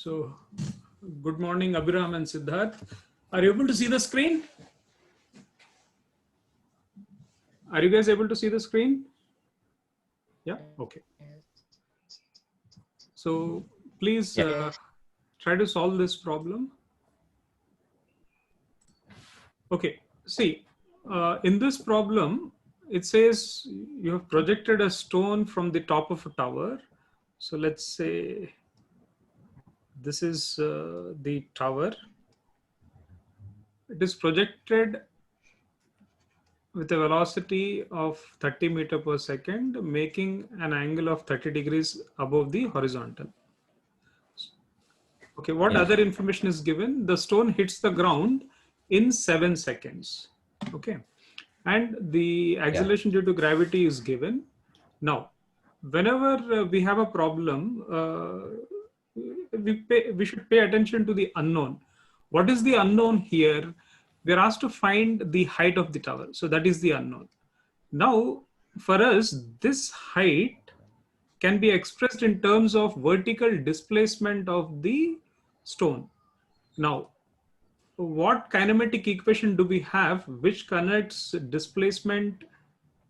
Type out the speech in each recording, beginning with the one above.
So, good morning, Abhiram and Siddharth. Are you able to see the screen? Are you guys able to see the screen? Yeah, okay. So, please try to solve this problem. Okay, see, in this problem, it says you have projected a stone from the top of a tower. So, let's say this is the tower. It is projected with a velocity of 30 meter per second, making an angle of 30 degrees above the horizontal. Okay, what other information is given? The stone hits the ground in 7 seconds. Okay, and the acceleration due to gravity is given. Now, whenever we have a problem, we should pay attention to the unknown. What is the unknown here? We are asked to find the height of the tower. So that is the unknown. Now, for us, this height can be expressed in terms of vertical displacement of the stone. Now, what kinematic equation do we have which connects displacement,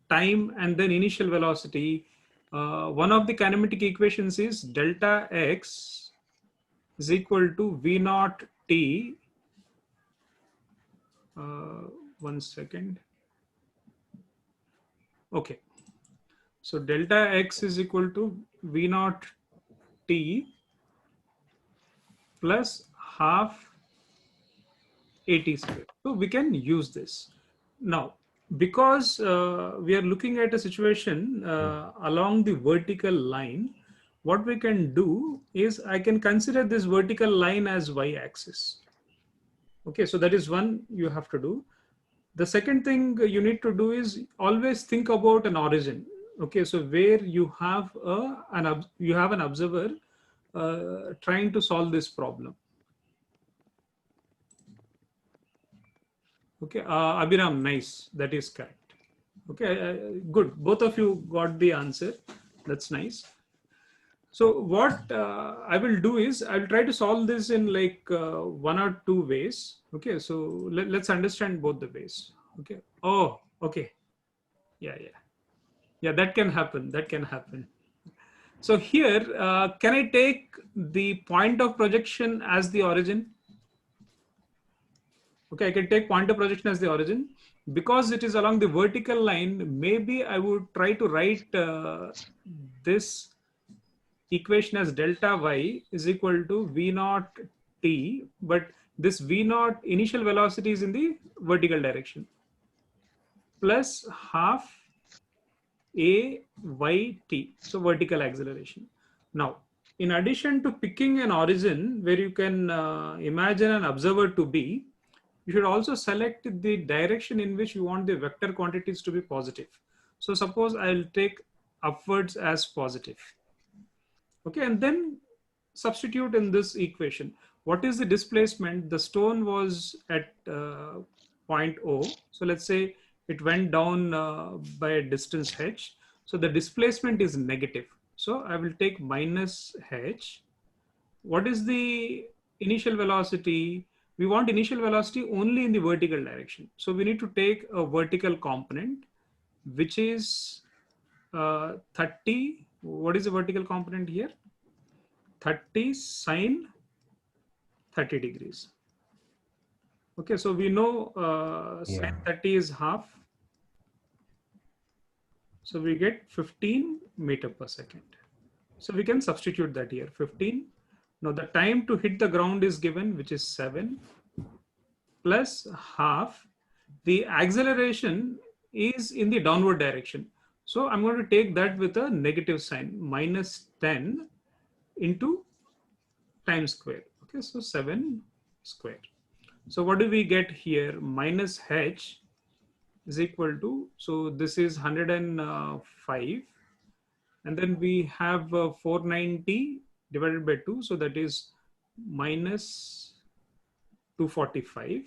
time, and then initial velocity? One of the kinematic equations is delta x is equal to v naught t. One second. Okay. So delta x is equal to v naught t plus half at square. So we can use this. Now, because we are looking at a situation along the vertical line, what we can do is I can consider this vertical line as y-axis. Okay, so that is one you have to do. The second thing you need to do is always think about an origin. Okay, so where you have an observer trying to solve this problem. Okay, Abhiram, nice. That is correct. Okay, good. Both of you got the answer. That's nice. So what I will do is I'll try to solve this in like one or two ways. Okay, so let's understand both the ways. Okay. Oh, okay. Yeah, yeah. Yeah, that can happen. That can happen. So here, can I take the point of projection as the origin? Okay, I can take point of projection as the origin. Because it is along the vertical line, maybe I would try to write this equation as delta y is equal to v naught t, but this v naught initial velocity is in the vertical direction, plus half a y t, so vertical acceleration. Now, in addition to picking an origin where you can imagine an observer to be, you should also select the direction in which you want the vector quantities to be positive. So suppose I'll take upwards as positive. Okay, and then substitute in this equation. What is the displacement? The stone was at point O. So let's say it went down by a distance h. So the displacement is negative. So I will take minus h. What is the initial velocity? We want initial velocity only in the vertical direction. So we need to take a vertical component, which is 30. What is the vertical component here? 30 sine 30 degrees. Okay, so we know sine 30 is half. So we get 15 meter per second. So we can substitute that here, 15. Now the time to hit the ground is given, which is 7 plus half. The acceleration is in the downward direction. So I'm going to take that with a negative sign, minus 10 into times square. Okay, so 7 square. So what do we get here? Minus h is equal to, so this is 105. And then we have 490 divided by 2. So that is minus 245.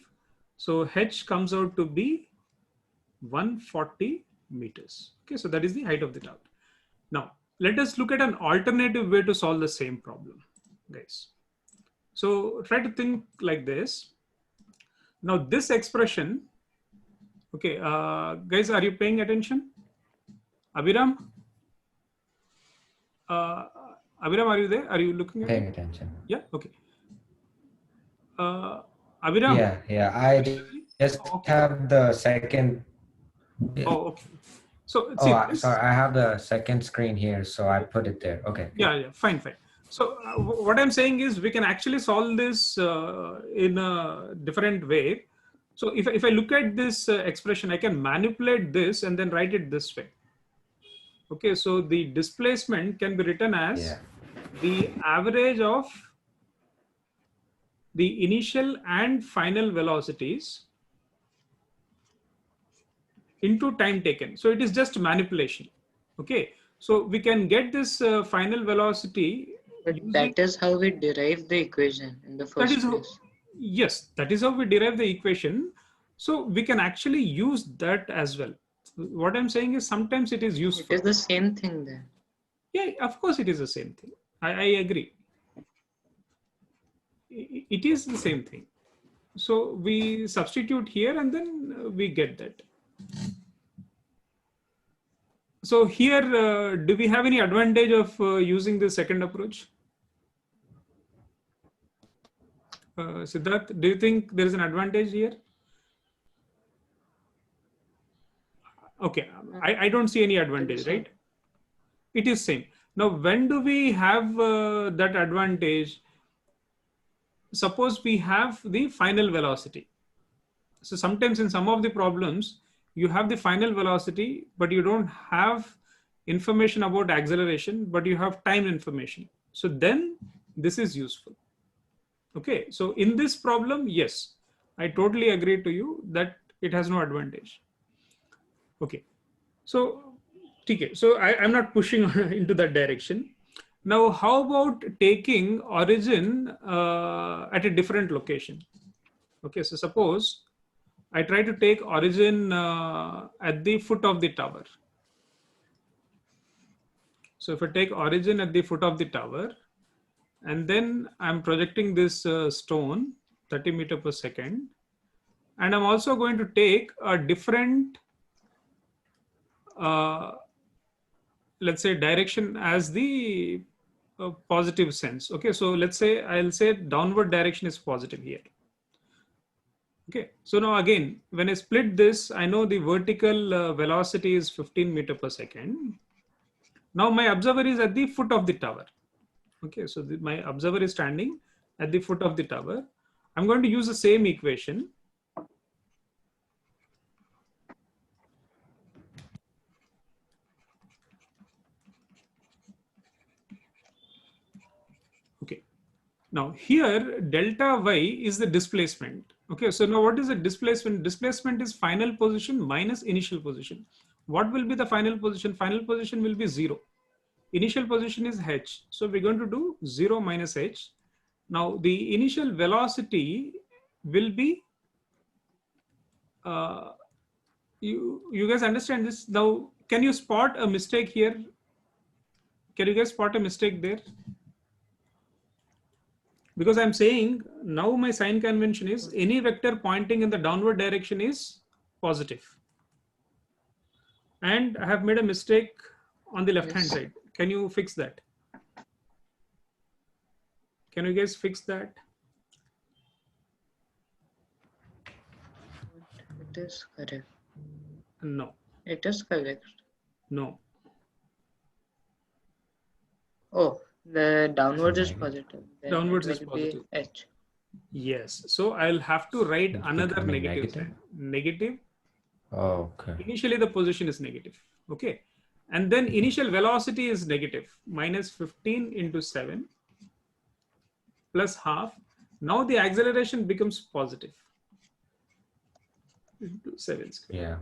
So h comes out to be 140 meters. Okay, so that is the height of the tower. Now, let us look at an alternative way to solve the same problem, guys. So try to think like this. Now this expression, okay, guys, are you paying attention? Abhiram? Uh, Abhiram, are you there? Are you looking at Paying it? attention. Yeah, okay. Uh, Abhiram, Yeah. I especially? just Oh, have okay. the second. Yeah. Oh, okay. So Oh, see sorry. this. I have the second screen here, so I put it there. Okay, good. Yeah, fine, fine. So what I'm saying is we can actually solve this in a different way. So if I look at this expression, I can manipulate this and then write it this way. Okay, so the displacement can be written as Yeah. the average of the initial and final velocities into time taken. So it is just manipulation. Okay, so we can get this final velocity But using that is how we derive the equation in the that is first how, place. yes, that is how we derive the equation. So we can actually use that as well. What I'm saying is sometimes it is It useful. is the same thing then. Yeah, of course it is the same thing. I agree. It is the same thing. So we substitute here and then we get that. So here, do we have any advantage of using the second approach? Siddharth, do you think there is an advantage here? Okay, I don't see any It is advantage, same. right? It is same. Now, when do we have that advantage? Suppose we have the final velocity. So sometimes in some of the problems, you have the final velocity, but you don't have information about acceleration, but you have time information. So then this is useful. Okay, so in this problem, yes, I totally agree to you that it has no advantage. Okay, so okay, so I'm not pushing into that direction. Now, how about taking origin at a different location? Okay, so suppose I try to take origin at the foot of the tower. So if I take origin at the foot of the tower, and then I'm projecting this stone 30 meter per second, and I'm also going to take a different, uh, let's say, direction as the positive sense. Okay, so let's say I'll say downward direction is positive here. Okay, so now again, when I split this, I know the vertical velocity is 15 meter per second. Now my observer is at the foot of the tower. Okay, so my observer is standing at the foot of the tower. I'm going to use the same equation. Okay, now here delta y is the displacement. Okay, so now what is the displacement? Displacement is final position minus initial position. What will be the final position? Final position will be 0. Initial position is h. So we're going to do 0 minus h. Now the initial velocity will be, you guys understand this? Now, can you spot a mistake here? Can you guys spot a mistake there? Because I'm saying now my sign convention is any vector pointing in the downward direction is positive. And I have made a mistake on the left hand Yes. side. Can you fix that? Can you guys fix that? It is correct. No, It is correct. no. Oh, the downwards is Negative. positive. Then Downwards it is will be positive. h. Yes. So I'll have to write It's another becoming negative negative. sign. Negative. Okay. Initially the position is negative. Okay. And then initial velocity is negative, minus 15 into 7 plus half. Now the acceleration becomes positive into 7 square. Yeah.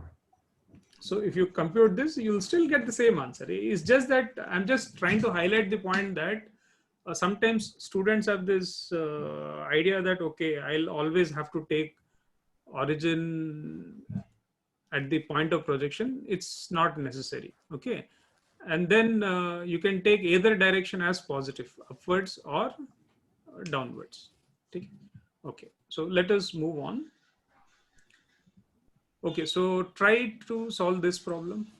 So if you compute this, you'll still get the same answer. It's just that I'm just trying to highlight the point that sometimes students have this idea that, okay, I'll always have to take origin at the point of projection. It's not necessary. Okay. And then you can take either direction as positive, upwards or downwards. Okay, so let us move on. Okay, so try to solve this problem.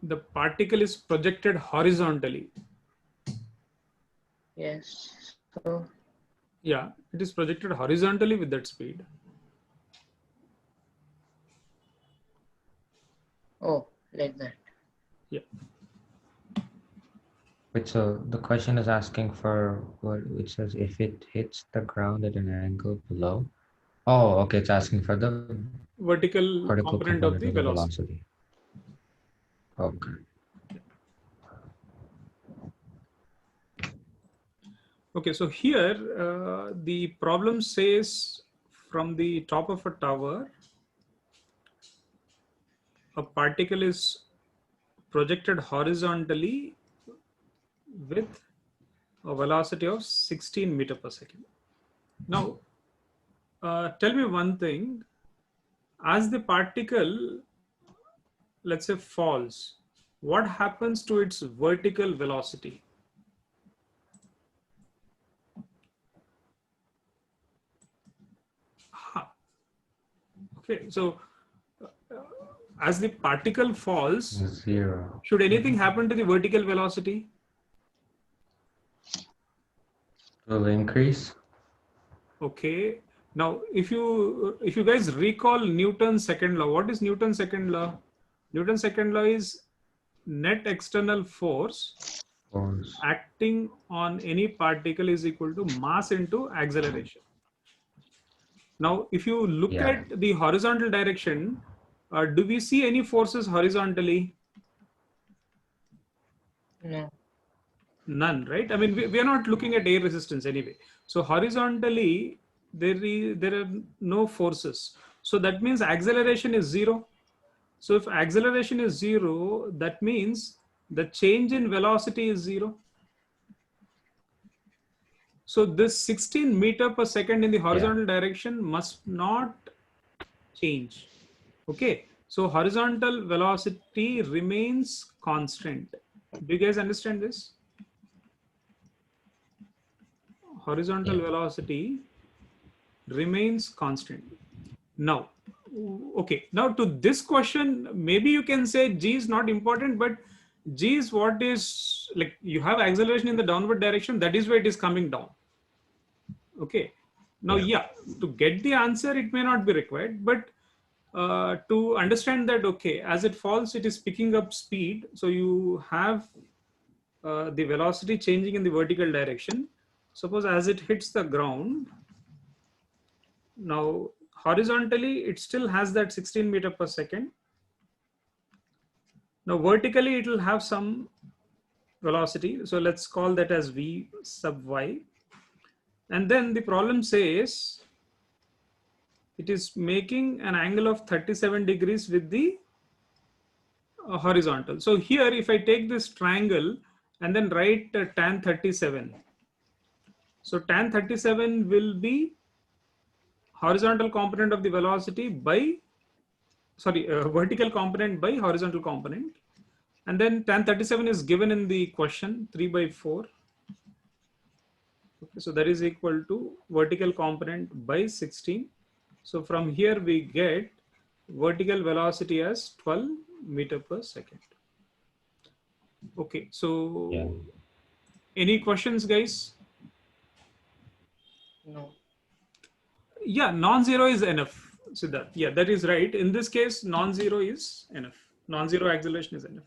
The particle is projected horizontally. Yes. So, Yeah, it is projected horizontally with that speed. oh, like that. Yeah. Wait, so the question is asking for what it says if it hits the ground at an angle below. Oh, okay, it's asking for the Vertical vertical component of component the of the velocity. velocity. Okay. Okay, so here the problem says from the top of a tower, a particle is projected horizontally with a velocity of 16 meter per second. Now, tell me one thing. As the particle, let's say, falls, what happens to its vertical velocity? Okay, so as the particle falls, 0. should anything happen to the vertical velocity? Will increase. Okay. Now, if you guys recall Newton's second law, what is Newton's second law? Newton's second law is net external force Force. acting on any particle is equal to mass into acceleration. Now, if you look Yeah. at the horizontal direction, do we see any forces horizontally? No. None, right? I mean, we are not looking at air resistance anyway. So horizontally, there are no forces. So that means acceleration is 0. So if acceleration is 0, that means the change in velocity is 0. So this 16 meter per second in the horizontal direction must not change. Okay. So horizontal velocity remains constant. Do you guys understand this? Horizontal Yeah. velocity remains constant. Now, okay, now to this question, maybe you can say G is not important, but G is what is like you have acceleration in the downward direction, that is where it is coming down. Okay, now, yeah, to get the answer, it may not be required, but to understand that, okay, as it falls, it is picking up speed. So you have the velocity changing in the vertical direction. Suppose as it hits the ground, now horizontally, it still has that 16 meter per second. Now vertically, it will have some velocity. So let's call that as V sub Y. And then the problem says it is making an angle of 37 degrees with the horizontal. So here, if I take this triangle and then write tan 37. So tan 37 will be horizontal component of the velocity by, sorry, vertical component by horizontal component. And then tan 37 is given in the question 3/4. Okay, so that is equal to vertical component by 16. So from here we get vertical velocity as 12 meter per second. Okay, so any questions, guys? No. Yeah, non-zero is enough. So that, yeah, that is right. In this case, non-zero is enough. Non-zero acceleration is enough.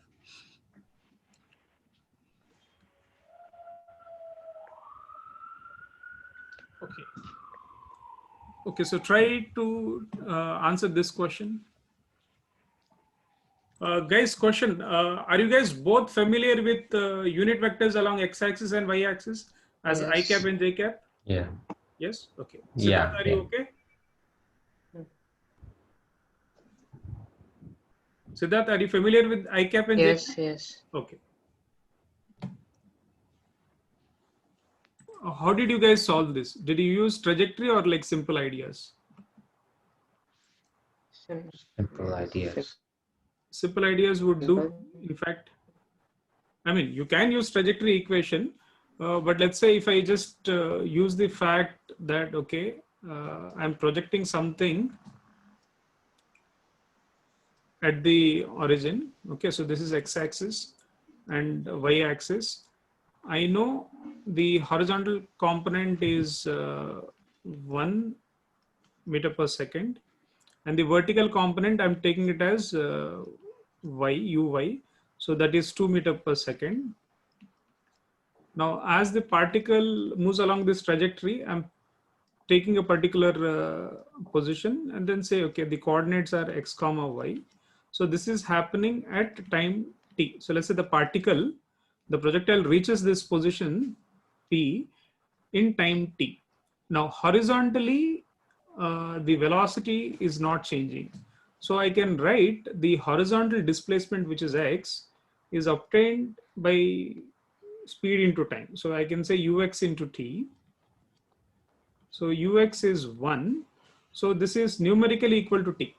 Okay. Okay, so try to answer this question. Guys, question, are you guys both familiar with unit vectors along x-axis and y-axis as I cap Yes. and j cap? Yeah. Yes? Okay. Yeah, Siddharth, are yeah. you okay? Siddharth, are you familiar with I cap and j cap? Yes. Yes. Okay. How did you guys solve this? Did you use trajectory or like simple ideas? Simple ideas. Simple ideas would do, in fact. I mean, you can use trajectory equation, But let's say if I just use the fact that, okay, I'm projecting something at the origin. Okay, so this is x-axis and y-axis. I know the horizontal component is 1 meter per second, and the vertical component I'm taking it as uy, so that is 2 meter per second. Now, as the particle moves along this trajectory, I'm taking a particular position and then say, okay, the coordinates are x comma y. So this is happening at time t. So let's say the projectile reaches this position p in time t. Now horizontally, the velocity is not changing. So I can write the horizontal displacement, which is x, is obtained by speed into time. So I can say ux into t. So ux is 1. So this is numerically equal to t.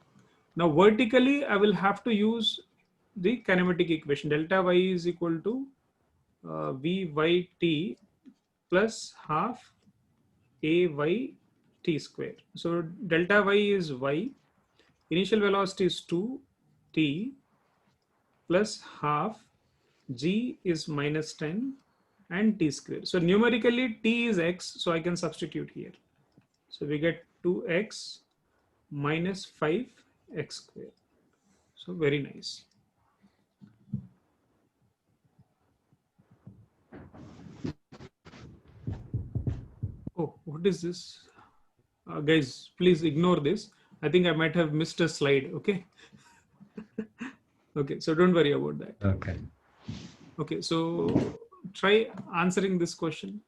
Now vertically, I will have to use the kinematic equation. Delta y is equal to vyt plus half ay t square. So delta y is y. Initial velocity is 2t plus half g is minus 10 and t square. So numerically t is x, so I can substitute here. So we get 2x minus 5x square. So very nice. Oh, what is this? Guys, please ignore this. I think I might have missed a slide. Okay. Okay, so don't worry about that. Okay. Okay, so try answering this question.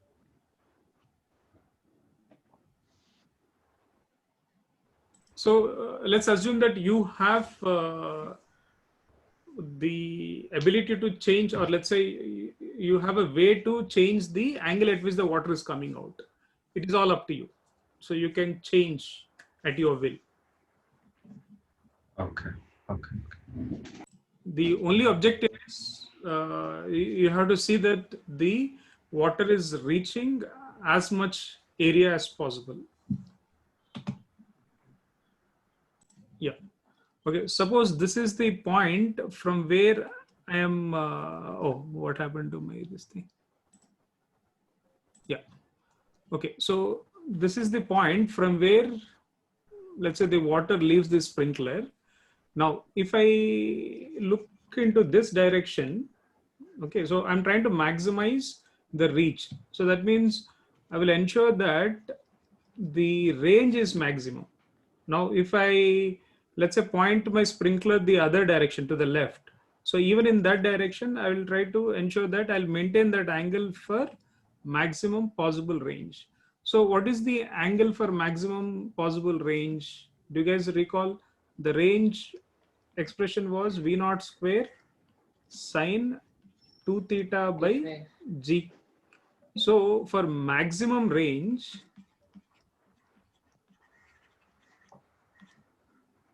So let's assume that you have the ability to change, or let's say you have a way to change the angle at which the water is coming out. It is all up to you. So you can change at your will. Okay. Okay. The only objective is you have to see that the water is reaching as much area as possible. Yeah. Okay. Suppose this is the point from where I am. Oh, what happened to my this thing? Yeah. Okay. So this is the point from where, let's say, the water leaves the sprinkler. Now, if I look into this direction, okay, so I'm trying to maximize the reach. So that means I will ensure that the range is maximum. Now, if I, let's say, point my sprinkler the other direction to the left, so even in that direction, I will try to ensure that I'll maintain that angle for maximum possible range. So what is the angle for maximum possible range? Do you guys recall? The range expression was V naught square sine 2 theta by g. So for maximum range,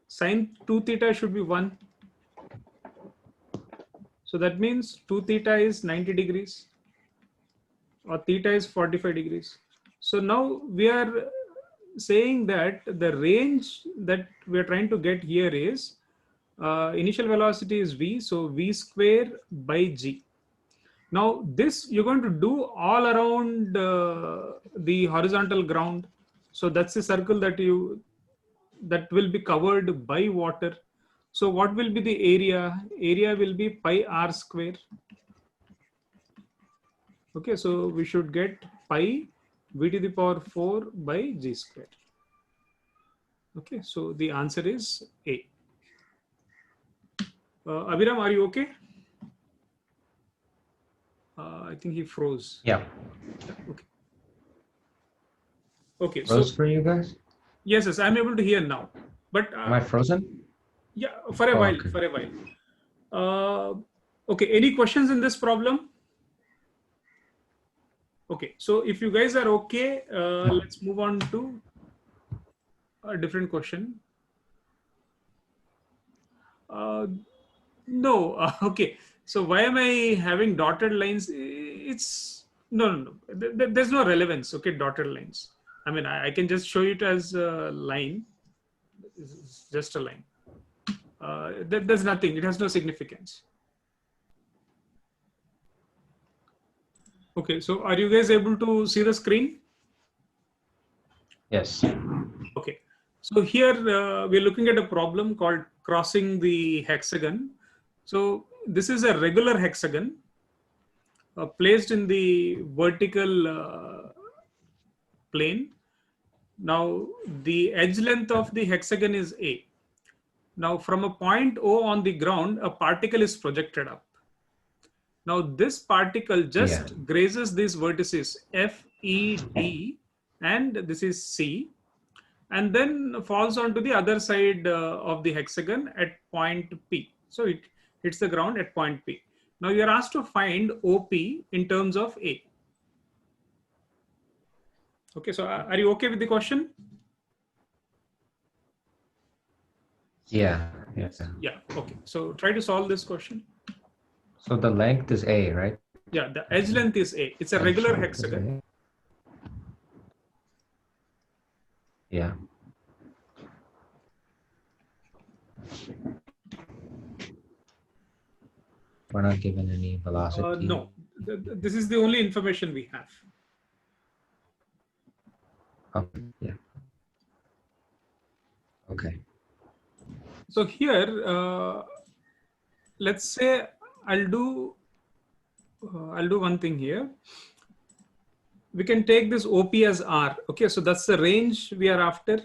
sine 2 theta should be 1. So that means 2 theta is 90 degrees or theta is 45 degrees. So now we are saying that the range that we are trying to get here is initial velocity is v, so v square by g. Now this you're going to do all around the horizontal ground. So that's the circle that will be covered by water. So what will be the area? Area will be pi r square. Okay, so we should get pi v to the power 4 by g square. Okay, so the answer is A. Abhiram, are you okay? I think he froze. Yeah. Okay. Okay. Froze So for you guys? yes, I'm able to hear now. But Am I frozen? yeah, for a Oh, while. okay. For a while. Okay. Any questions in this problem? Okay. So if you guys are okay, let's move on to a different question. No. Okay. So why am I having dotted lines? It's No. There's no relevance. Okay, dotted lines. I mean, I can just show it as a line. It's just a line. There's nothing. It has no significance. Okay, so are you guys able to see the screen? Yes. Okay, so here we're looking at a problem called crossing the hexagon. So this is a regular hexagon placed in the vertical plane. Now the edge length of the hexagon is A. Now from a point O on the ground, a particle is projected up. Now this particle just grazes these vertices F, E, D, and this is C, and then falls onto the other side of the hexagon at point P. So it hits the ground at point P. Now you are asked to find OP in terms of A. Okay, so are you okay with the question? Yeah. Yeah, okay. So try to solve this question. So the length is A, right? Yeah, the edge length is A. It's a regular hexagon. Yeah. We're not given any velocity. No, this is the only information we have. Okay. Yeah. Okay. So here, let's say I'll do one thing here. We can take this OP as R. Okay, so that's the range we are after.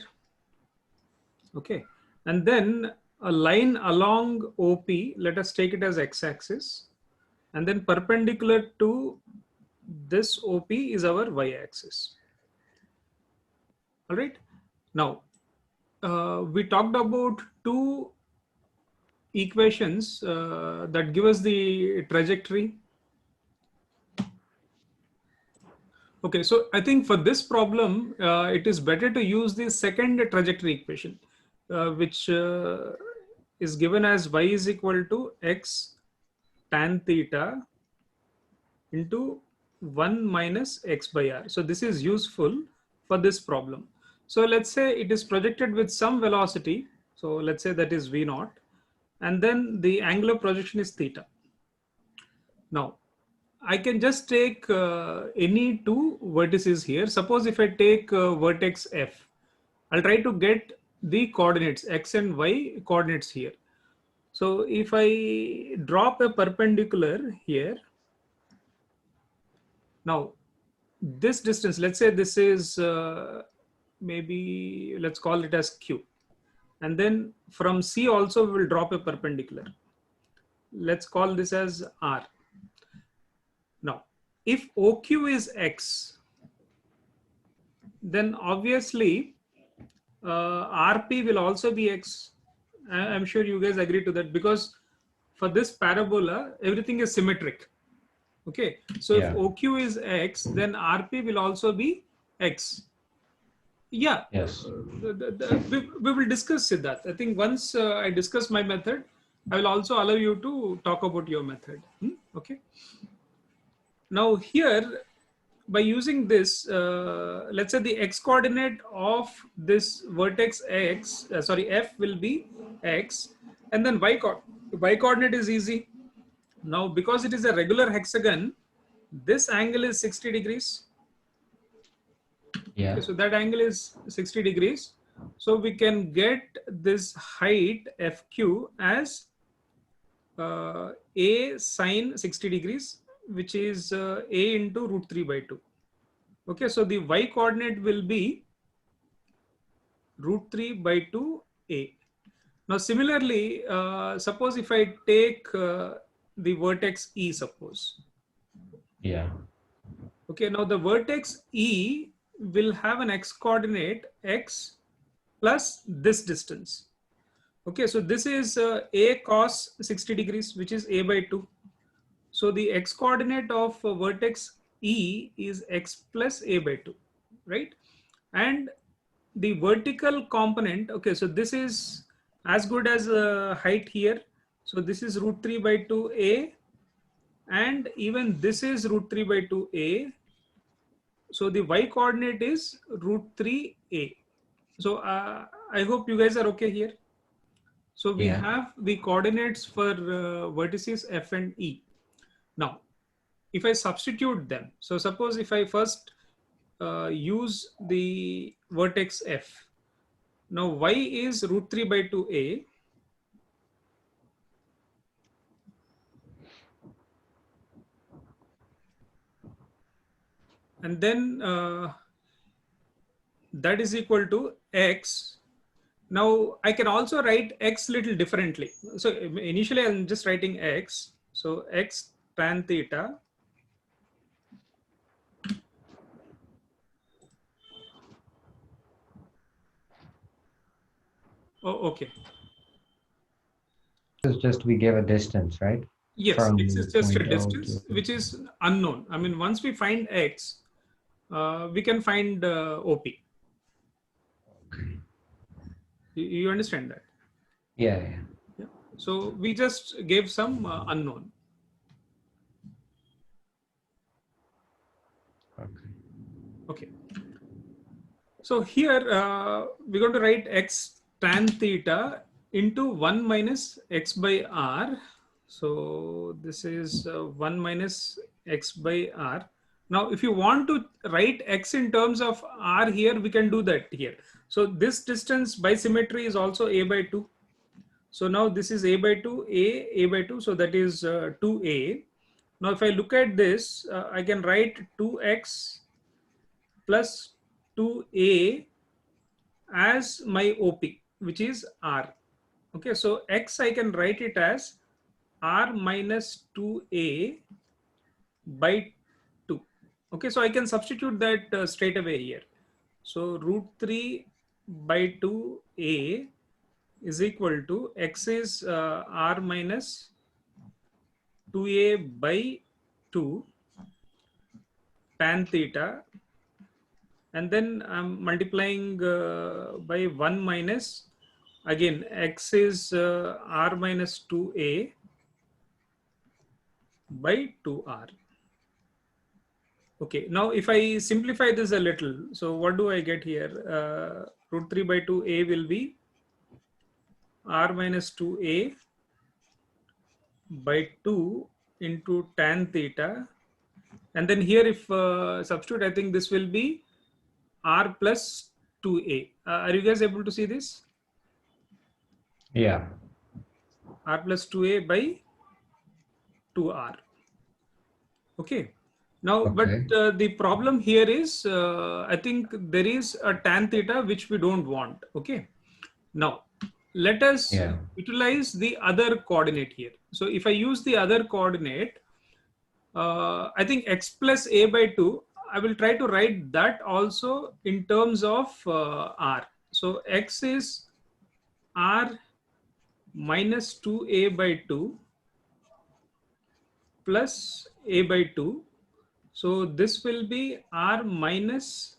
Okay, and then a line along OP, let us take it as x-axis, and then perpendicular to this OP is our y-axis. All right. Now, we talked about two equations that give us the trajectory. Okay, so I think for this problem, it is better to use the second trajectory equation, which is given as y is equal to x tan theta into 1 minus x by r. So this is useful for this problem. So let's say it is projected with some velocity. So let's say that is v naught, and then the angular projection is theta. Now, I can just take any two vertices here. Suppose if I take vertex F, I'll try to get the coordinates x and y coordinates here. So if I drop a perpendicular here, now this distance, let's say this is maybe let's call it as Q. And then from C also we will drop a perpendicular. Let's call this as R. Now, if OQ is X, then obviously RP will also be X. I'm sure you guys agree to that, because for this parabola, everything is symmetric. Okay, so if OQ is X, then RP will also be X. Yeah, yes. We will discuss that. I think once I discuss my method, I will also allow you to talk about your method. Okay. Now here, by using this, let's say the x coordinate of this vertex x, F will be X, and then y coordinate is easy. Now, because it is a regular hexagon, this angle is 60 degrees. Yeah. Okay, so that angle is 60 degrees. So we can get this height FQ as A sine 60 degrees, which is A into root 3 by 2. Okay, so the y coordinate will be root 3 by 2 A. Now, similarly, suppose if I take the vertex E, suppose. Yeah. Okay, now the vertex E will have an x coordinate x plus this distance. Okay, so this is A cos 60 degrees, which is A by 2. So the x coordinate of vertex E is x plus A by 2, right? And the vertical component, okay, so this is as good as height here. So this is root 3 by 2 A, and even this is root 3 by 2a. So the y coordinate is root 3a. So I hope you guys are okay here. So we Yeah. have the coordinates for vertices f and e. Now, if I substitute them, so suppose if I first use the vertex f, now y is root 3 by 2a. And then that is equal to x. Now I can also write x little differently. So initially I'm just writing x. So x tan theta okay. It's just we give a distance, right? Yes, From x is just a point O distance to. which is unknown. I mean, once we find x, we can find OP. Okay. You understand that? Yeah, yeah. Yeah. So we just gave some unknown. Okay. Okay. So here we're going to write x tan theta into 1 minus x by r. So this is 1 minus x by r. Now, if you want to write x in terms of r here, we can do that here. So this distance by symmetry is also a by 2. So now this is a by 2, a by 2. So that is 2a. Now, if I look at this, I can write 2x plus 2a as my OP, which is R. Okay, so X I can write it as R minus 2a by 2. Okay, so I can substitute that straight away here. So root 3 by 2a is equal to X is R minus 2a by 2 tan theta, and then I'm multiplying by 1 minus, again x is r minus 2a by 2r. Okay, now if I simplify this a little, so what do I get here? Root 3 by 2a will be r minus 2a by 2 into tan theta, and then here if substitute, I think this will be r plus 2a. Are you guys able to see this? Yeah. R plus 2a by 2r. Okay. Now, Okay. but the problem here is, I think there is a tan theta which we don't want. Okay. Now, let us Yeah. utilize the other coordinate here. So if I use the other coordinate, I think x plus a by 2, I will try to write that also in terms of r. So x is r minus 2a by 2 plus a by 2. So this will be r minus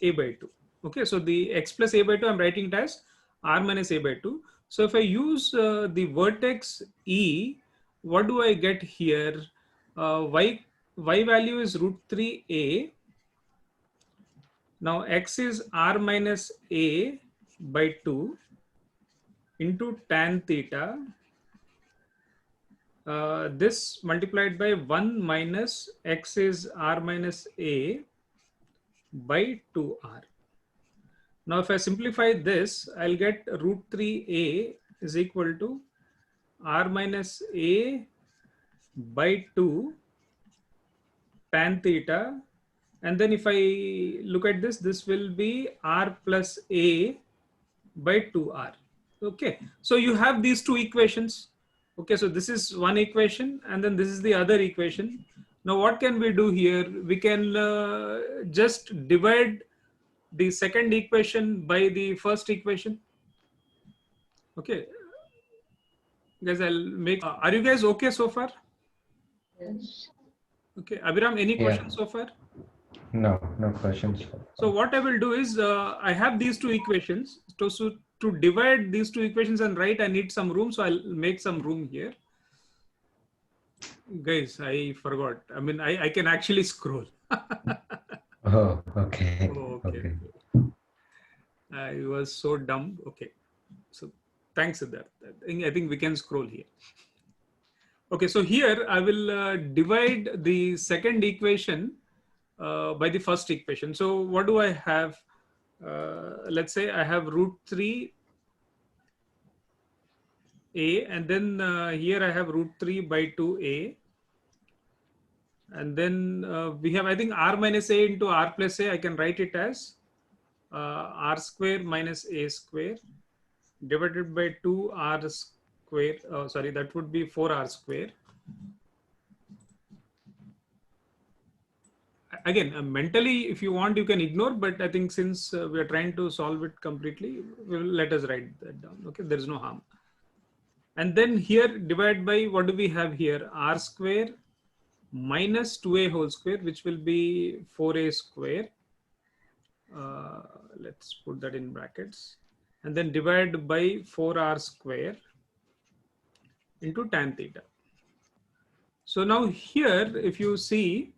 a by 2. Okay, so the x plus a by 2, I'm writing it as r minus a by 2. So if I use the vertex E, what do I get here? Y value is root 3a. Now x is r minus a by 2 into tan theta. This multiplied by 1 minus x is r minus a by 2r. Now, if I simplify this, I'll get root 3a is equal to r minus a by 2 tan theta. And then if I look at this, this will be r plus a by 2r. Okay, so you have these two equations. Okay, so this is one equation and then this is the other equation. Now what can we do here? We can just divide the second equation by the first equation. Okay, guys, I'll make, are you guys okay so far? Yes. Okay, Abhiram, any Yeah. questions so far? No, no questions. So what I will do is, I have these two equations. So to divide these two equations and write, I need some room. So I'll make some room here. Guys, I forgot. I mean, I can actually scroll. Oh, okay. Oh, okay. Okay. I was so dumb. Okay. So thanks for that. I think we can scroll here. Okay, so here I will divide the second equation by the first equation. So what do I have? Let's say I have root 3a, and then here I have root 3 by 2a. And then we have, I think, r minus a into r plus a. I can write it as r square minus a square divided by 2r square. Oh, sorry, that would be 4r square. Again, mentally, if you want, you can ignore, but I think since we are trying to solve it completely, let us write that down. Okay, there is no harm. And then here divide by, what do we have here? R square minus 2a whole square, which will be 4a square. Let's put that in brackets. And then divide by 4r square into tan theta. So now here, if you see,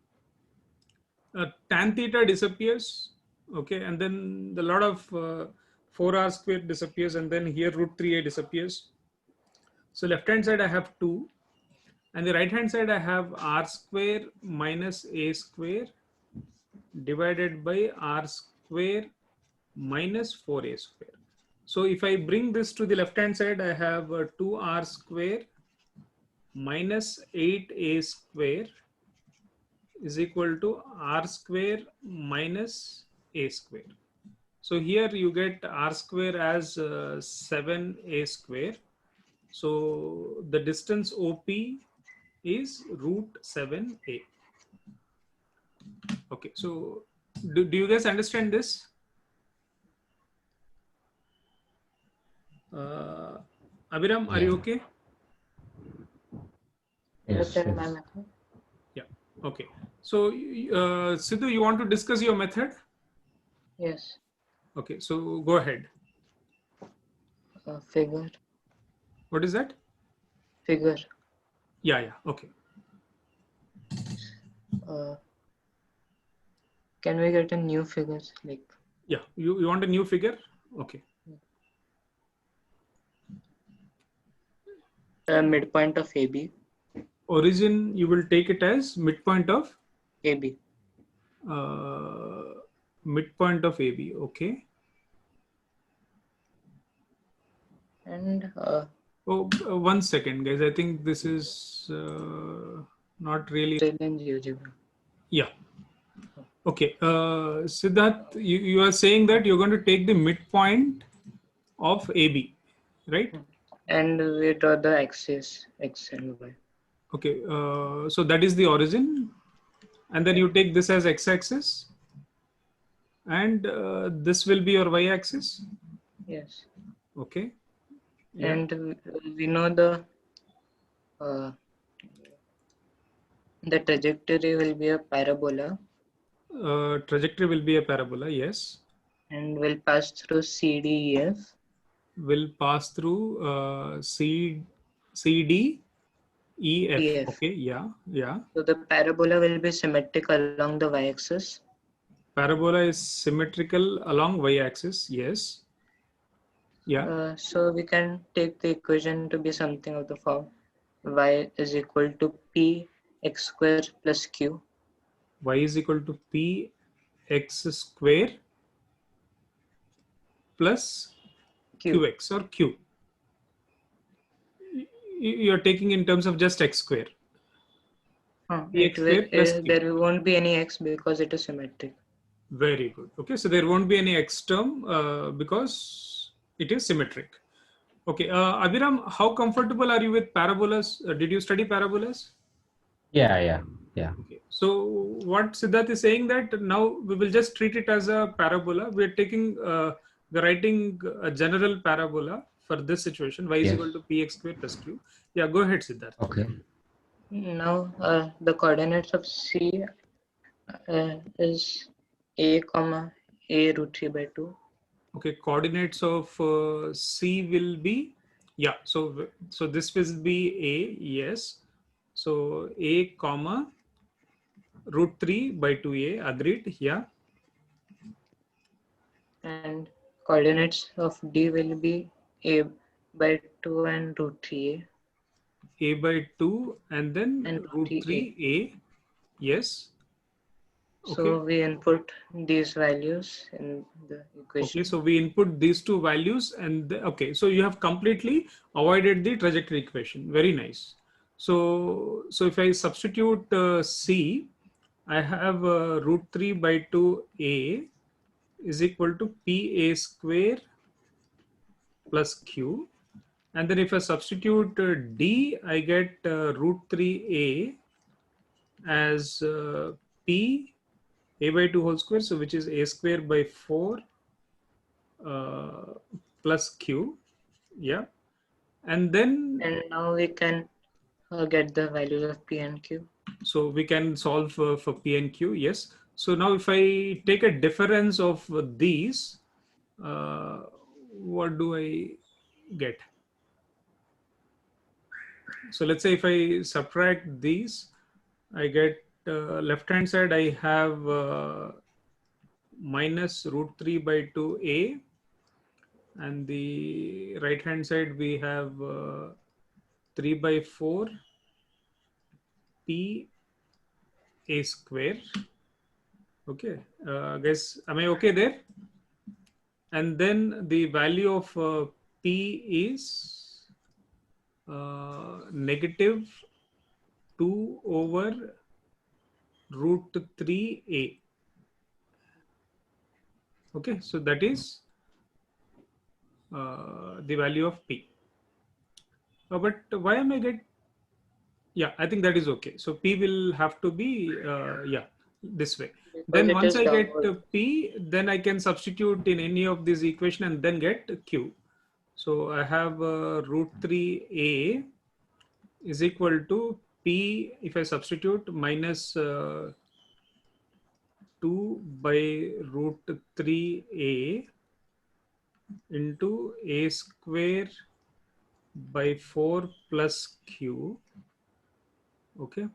tan theta disappears, okay, and then the lot of 4r square disappears, and then here root 3a disappears. So left hand side I have 2, and the right hand side I have r square minus a square divided by r square minus 4a square. So if I bring this to the left hand side, I have 2r square minus 8a square is equal to r square minus a square. So here you get r square as 7a square. So the distance OP is root 7a. Okay, so do you guys understand this? Abhiram, are you okay? Yes. Understand my Yes. method? Yeah. Okay. So Sidhu, you want to discuss your method? Yes. Okay, so go ahead. Figure. What is that? Figure. Yeah. Okay. Can we get a new figures like? Yeah, you want a new figure? Okay. Midpoint of AB. Origin, you will take it as midpoint of AB. midpoint of AB. Okay. And Oh, 1 second, guys. I think this is not really. still in GeoGebra. Yeah. Okay. Siddharth, you are saying that you're going to take the midpoint of AB, right? And we draw the axis X and Y. Okay. So that is the origin. And then you take this as x-axis. And this will be your y-axis. Yes. Okay. Yeah. And we know the trajectory will be a parabola Trajectory will be a parabola, yes. and will pass through CDEF. Will pass through CD, EF. EF. Okay, yeah. So the parabola will be symmetric along the y-axis. Parabola is symmetrical along y-axis, yes. Yeah. So we can take the equation to be something of the form y is equal to p x square plus q. Y is equal to p x square plus qx or q. You're taking in terms of just x square. There won't be any x because it is symmetric. Very good. Okay, so there won't be any x term because it is symmetric. Okay, Abhiram, how comfortable are you with parabolas? Did you study parabolas? Yeah. Okay. So what Siddharth is saying that now we will just treat it as a parabola. We are taking the writing a general parabola for this situation. Y is equal to px square plus q. Yeah, go ahead, Siddharth. Okay. Now the coordinates of C is a comma a root 3 by 2. Okay, coordinates of C will be, yeah. So this will be A, yes. So a comma root 3 by 2a, agreed? Yeah. And coordinates of D will be a by 2 and root 3a A by 2 and then and root 3a. 3a. Yes. Okay. So we input these values in the Okay, equation. so we input these two values and okay, so you have completely avoided the trajectory equation. Very nice. So if I substitute C, I have root 3 by 2a is equal to pa square plus q. And then if I substitute d, I get root 3a as p a by 2 whole square, so which is a square by 4 uh, plus q. Yeah. And then And now we can get the values of P and Q. so we can solve for p and q. Yes. So now if I take a difference of these, uh, what do I get? So let's say if I subtract these, I get left hand side I have minus root 3 by 2a, and the right hand side we have 3 by 4 p a square. Okay, guys, am I okay there? And then the value of p is negative 2 over root 3a. Okay, so that is the value of p. But why am I get? Yeah, I think that is okay. So p will have to be yeah, this way. Because Then it once is I get downward. p, then I can substitute in any of these equation and then get q. So I have root 3a is equal to p, if I substitute, minus 2 by root 3a into a square by 4 plus q. Okay.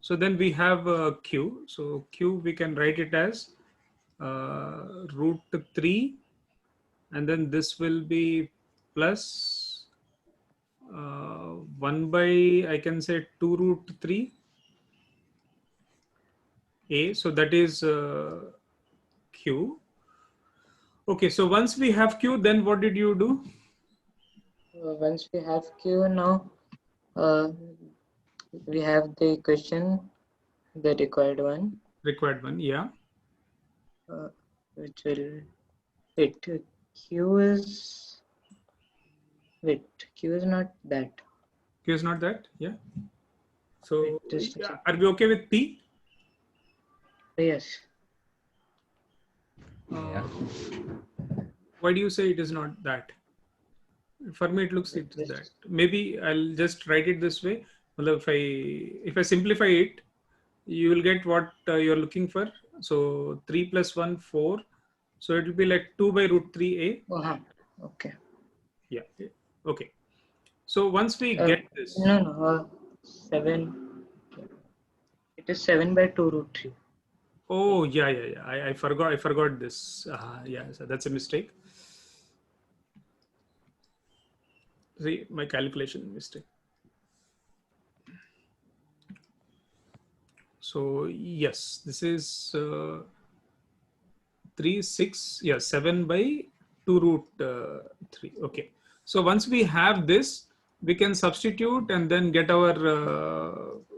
So then we have q. So q we can write it as root 3, and then this will be plus 1 by, I can say, 2 root 3 a. So that is q. Okay, so once we have q, then what did you do? Once we have Q now, uh, we have the equation, the required one, Required one, yeah. which will wait. Q is Q is not that. Q is not that, yeah. So Wait, just a yeah, second. are we okay with p? Yes. Yeah. Why do you say it is not that? For me it looks it is that. Maybe I'll just write it this way. Well, if I simplify it, you will get what you're looking for. So 3 plus 1 4, so it will be like 2 by root 3a. Uh-huh. Okay. Yeah, okay. So once we Uh, get this, no, 7. It is 7 by 2 root 3. oh yeah, I forgot this. Yeah, so that's a mistake. See, my calculation mistake. So yes, this is 3 6, yeah, 7 by 2 root 3. Okay, so once we have this, we can substitute and then get our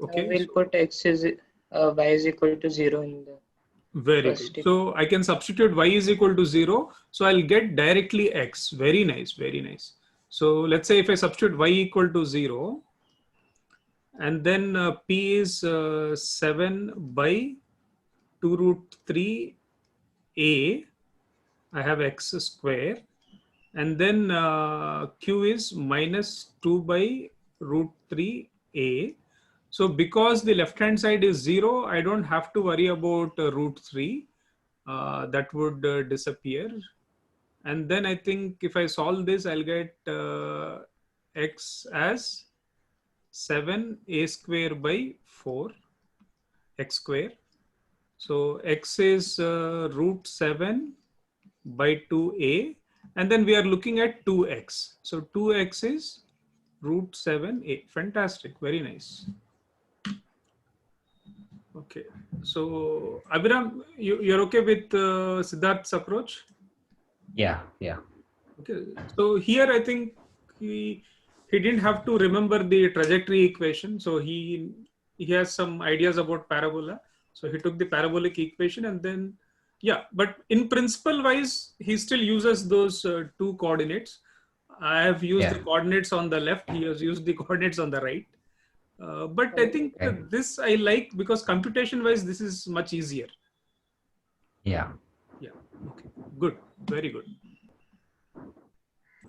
okay. We'll So put x is y is equal to 0 in the very first good. So I can substitute y is equal to 0. So I'll get directly x. Very nice, very nice. So let's say if I substitute y equal to 0, and then p is 7 by 2 root 3 a, I have x square, and then q is minus 2 by root 3 a. So because the left hand side is 0, I don't have to worry about root 3. That would disappear. And then I think if I solve this, I'll get x as 7a square by 4 x square. So x is root 7 by 2a, and then we are looking at 2x. So 2x is root 7a. Fantastic, very nice. Okay, so Abhiram, you're okay with Siddharth's approach? Yeah, yeah. Okay, so here I think he didn't have to remember the trajectory equation, so he has some ideas about parabola. So he took the parabolic equation and then but in principle wise he still uses those two coordinates. I have used the coordinates on the left, he has used the coordinates on the right. But I think this I like because computation wise this is much easier. Yeah. Okay, good, very good.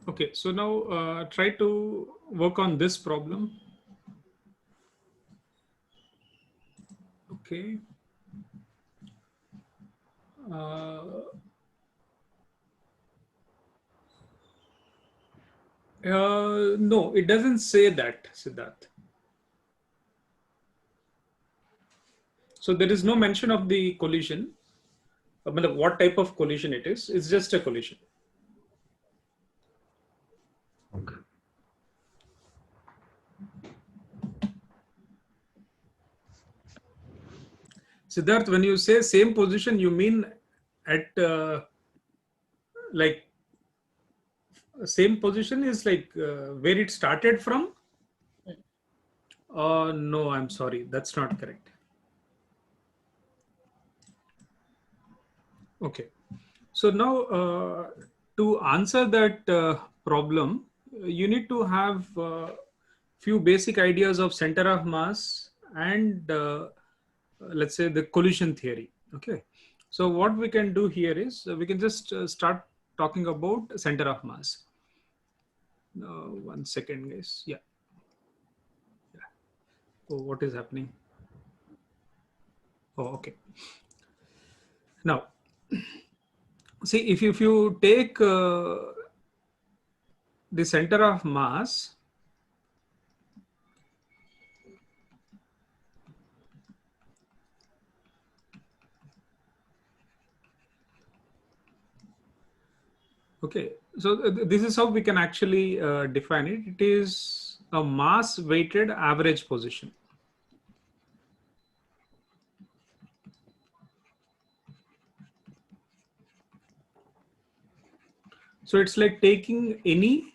Okay, so now try to work on this problem. Okay. No, it doesn't say that, Siddharth. So there is no mention of the collision. What type of collision it is? It's just a collision. Okay. Siddharth, when you say same position, you mean at like same position is like where it started from? No, I'm sorry, that's not correct. Okay, so now to answer that problem, you need to have few basic ideas of center of mass and let's say the collision theory. Okay, so what we can do here is we can just start talking about center of mass. 1 second, guys. Yeah. Oh, what is happening? Oh, okay. Now, see, if you take the center of mass, okay, so this is how we can actually define it. It is a mass weighted average position. So it's like taking any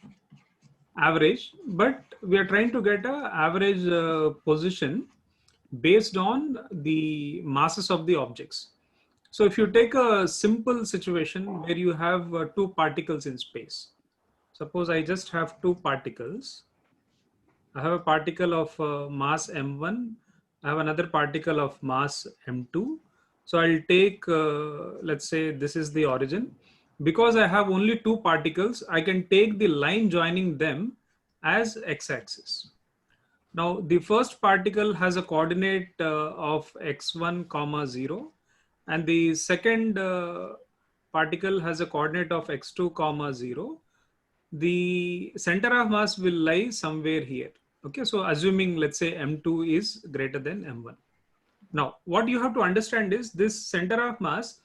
average, but we are trying to get a average position based on the masses of the objects. So if you take a simple situation where you have two particles in space, suppose I just have two particles. I have a particle of mass m1. I have another particle of mass m2. So I'll take, let's say this is the origin. Because I have only two particles, I can take the line joining them as x-axis. Now the first particle has a coordinate of x1 comma 0, and the second particle has a coordinate of x2 comma 0. The center of mass will lie somewhere here. Okay, so assuming let's say m2 is greater than m1. Now what you have to understand is this center of mass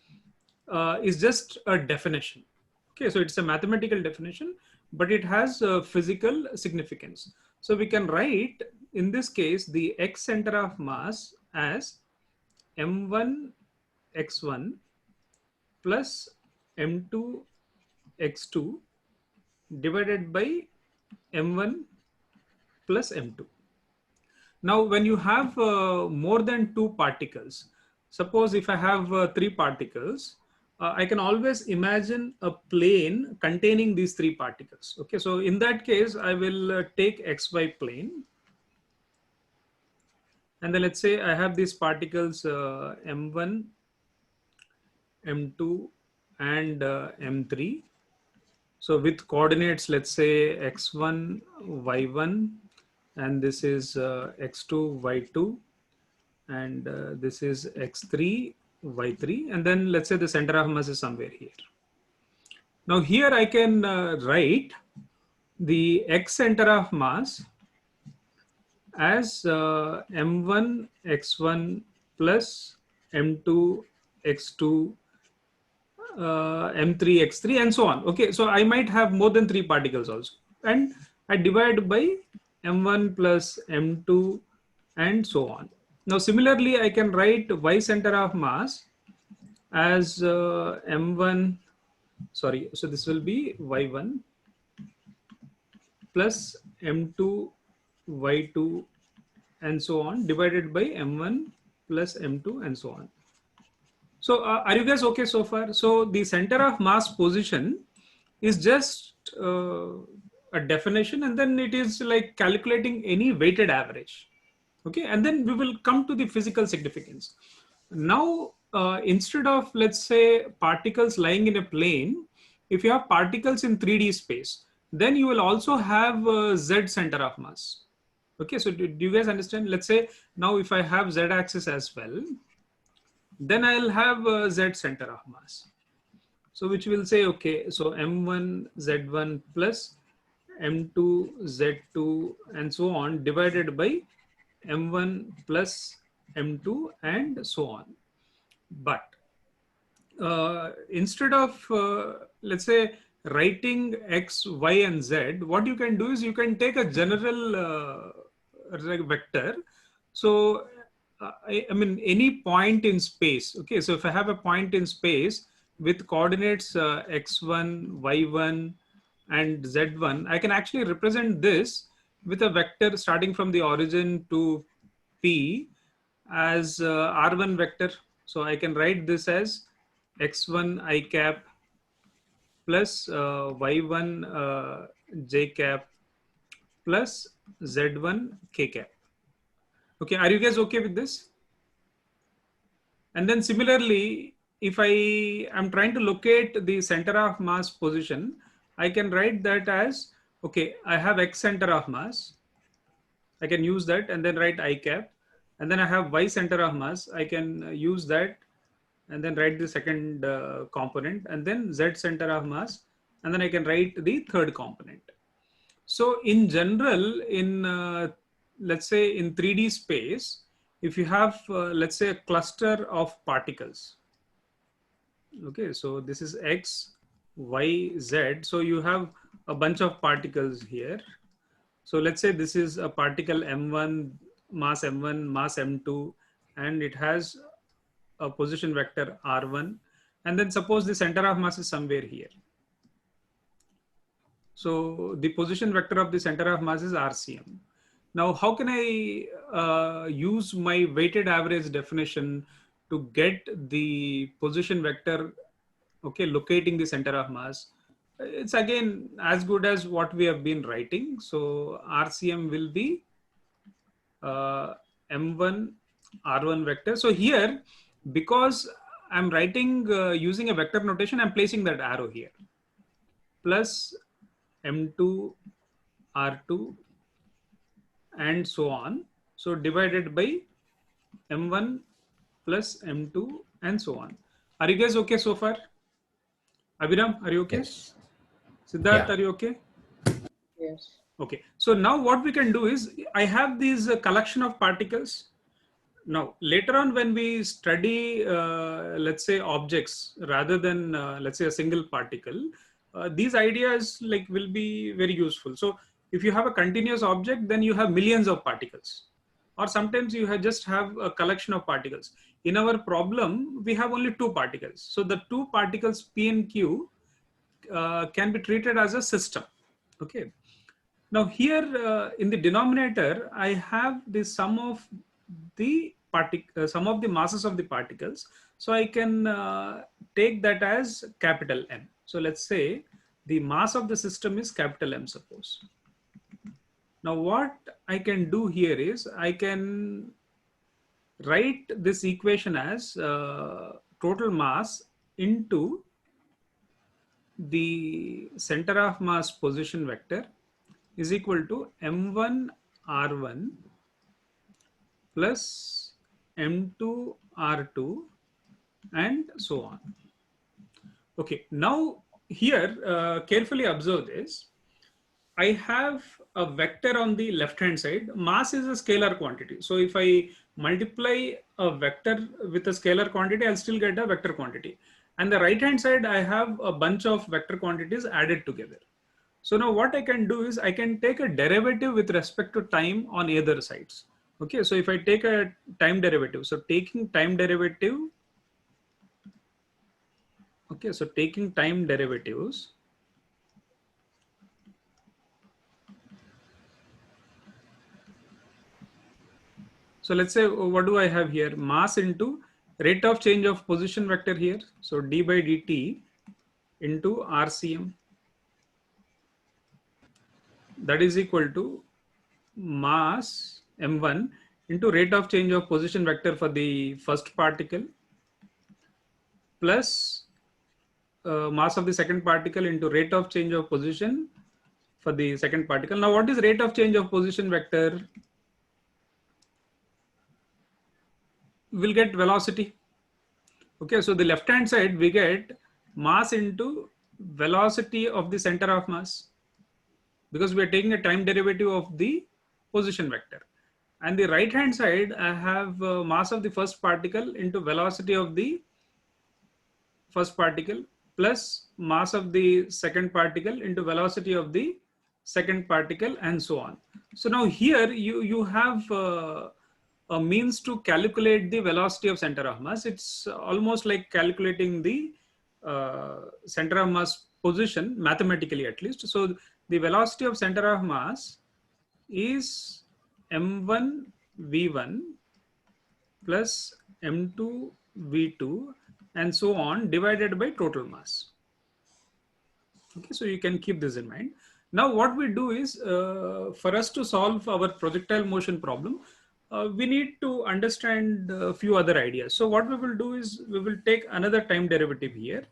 is just a definition. Okay, so it's a mathematical definition, but it has a physical significance. So we can write in this case the x center of mass as m1 x1 plus m2 x2 divided by m1 plus m2. Now when you have more than two particles, suppose if I have three particles, I can always imagine a plane containing these three particles. Okay, so in that case, I will take xy plane. And then let's say I have these particles m1, m2, and m3. So with coordinates, let's say x1, y1, and this is x2, y2, and this is x3, y3, and then let's say the center of mass is somewhere here. Now here I can write the x center of mass as m1 x1 plus m2 x2 m3 x3 and so on. Okay, so I might have more than 3 particles also, and I divide by m1 plus m2 and so on. Now similarly I can write y center of mass as m1, sorry, so this will be y1 plus m2 y2 and so on divided by m1 plus m2 and so on. So are you guys okay so far? So the center of mass position is just a definition, and then it is like calculating any weighted average. Okay, and then we will come to the physical significance. Now, instead of, let's say, particles lying in a plane, if you have particles in 3D space, then you will also have Z center of mass. Okay, so do you guys understand? Let's say now if I have Z axis as well, then I'll have Z center of mass. So which will say, okay, so M1 Z1 plus M2 Z2 and so on divided by M1 plus M2 and so on. But instead of, let's say, writing X, Y, and Z, what you can do is you can take a general vector. So, I mean, any point in space. Okay, so if I have a point in space with coordinates x1, y1, and z1, I can actually represent this with a vector starting from the origin to P as R1 vector. So I can write this as x1 I cap plus y1 j cap plus z1 k cap. Okay, are you guys okay with this? And then similarly, if I am trying to locate the center of mass position, I can write that as, okay, I have X center of mass. I can use that and then write I cap. And then I have Y center of mass. I can use that and then write the second component, and then Z center of mass. And then I can write the third component. So in general, in let's say in 3D space, if you have, let's say, a cluster of particles. Okay, so this is X, Y, Z. So you have a bunch of particles here. So let's say this is a particle M1, mass M2, and it has a position vector R1. And then suppose the center of mass is somewhere here. So the position vector of the center of mass is RCM. Now, how can I use my weighted average definition to get the position vector, okay, locating the center of mass? It's again as good as what we have been writing. So RCM will be M1 R1 vector. So here, because I'm writing using a vector notation, I'm placing that arrow here. Plus M2 R2 and so on. So divided by M1 plus M2 and so on. Are you guys okay so far? Abhiram, are you okay? Yes. Siddharth, Yeah. are you okay? Yes. Okay. So now what we can do is I have these collection of particles. Now later on when we study, let's say objects rather than let's say a single particle, these ideas like will be very useful. So if you have a continuous object, then you have millions of particles, or sometimes you just have a collection of particles. In our problem, we have only 2 particles. So the 2 particles P and Q can be treated as a system. Okay. Now here in the denominator, I have the sum of the masses of the particles. So I can take that as capital M. So let's say the mass of the system is capital M, suppose. Now what I can do here is I can write this equation as total mass into the center of mass position vector is equal to M1 R1 plus M2 R2 and so on. Okay, now here carefully observe this. I have a vector on the left hand side. Mass is a scalar quantity. So if I multiply a vector with a scalar quantity, I'll still get a vector quantity. And the right hand side, I have a bunch of vector quantities added together. So now what I can do is I can take a derivative with respect to time on either sides. Okay, so if I take a time derivative, so taking time derivative, okay, so taking time derivatives, so let's say, what do I have here? Mass into rate of change of position vector here. So d by dt into RCM. That is equal to mass m1 into rate of change of position vector for the first particle plus mass of the second particle into rate of change of position for the second particle. Now, what is rate of change of position vector? We'll get velocity. Okay, so the left hand side we get mass into velocity of the center of mass, because we are taking a time derivative of the position vector. And the right hand side, I have mass of the first particle into velocity of the first particle plus mass of the second particle into velocity of the second particle, and so on. So now here you have a means to calculate the velocity of center of mass. It's almost like calculating the center of mass position mathematically, at least. So the velocity of center of mass is m1 v1 plus m2 v2 and so on, divided by total mass. Okay, so you can keep this in mind. Now what we do is, for us to solve our projectile motion problem, we need to understand a few other ideas. So what we will do is, we will take another time derivative here.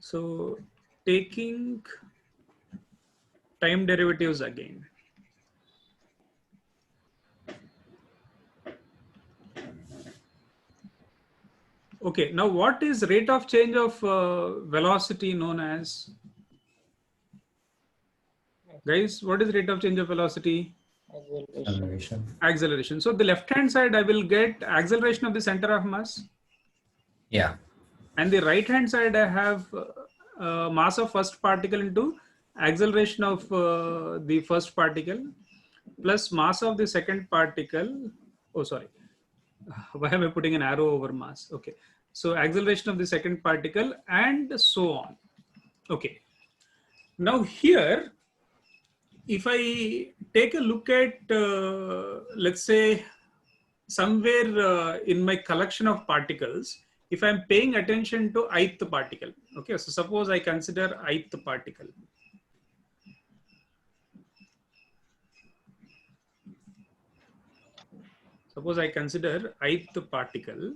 So taking time derivatives again. Okay, now what is rate of change of velocity known as? Guys, what is rate of change of velocity? Acceleration. Acceleration. So the left hand side, I will get acceleration of the center of mass. Yeah. And the right hand side, I have mass of first particle into acceleration of the first particle plus mass of the second particle. Oh, sorry. Why am I putting an arrow over mass? Okay. So acceleration of the second particle and so on. Okay. Now here, if I take a look at, let's say, somewhere in my collection of particles, if I'm paying attention to ith particle, okay, so suppose I consider ith particle. Suppose I consider ith particle.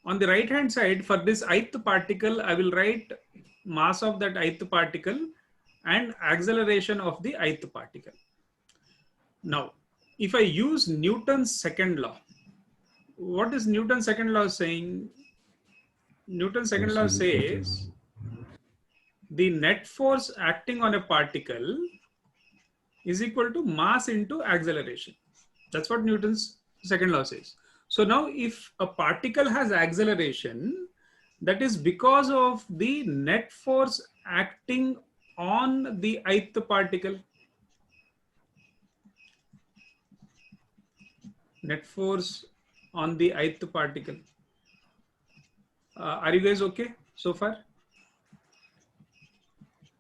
On the right hand side, for this ith particle, I will write mass of that ith particle and acceleration of the ith particle. Now, if I use Newton's second law, what is Newton's second law saying? Newton's second law says the net force acting on a particle is equal to mass into acceleration. That's what Newton's second law says. So now if a particle has acceleration, that is because of the net force acting on the ith particle. Net force on the ith particle. Are you guys okay so far?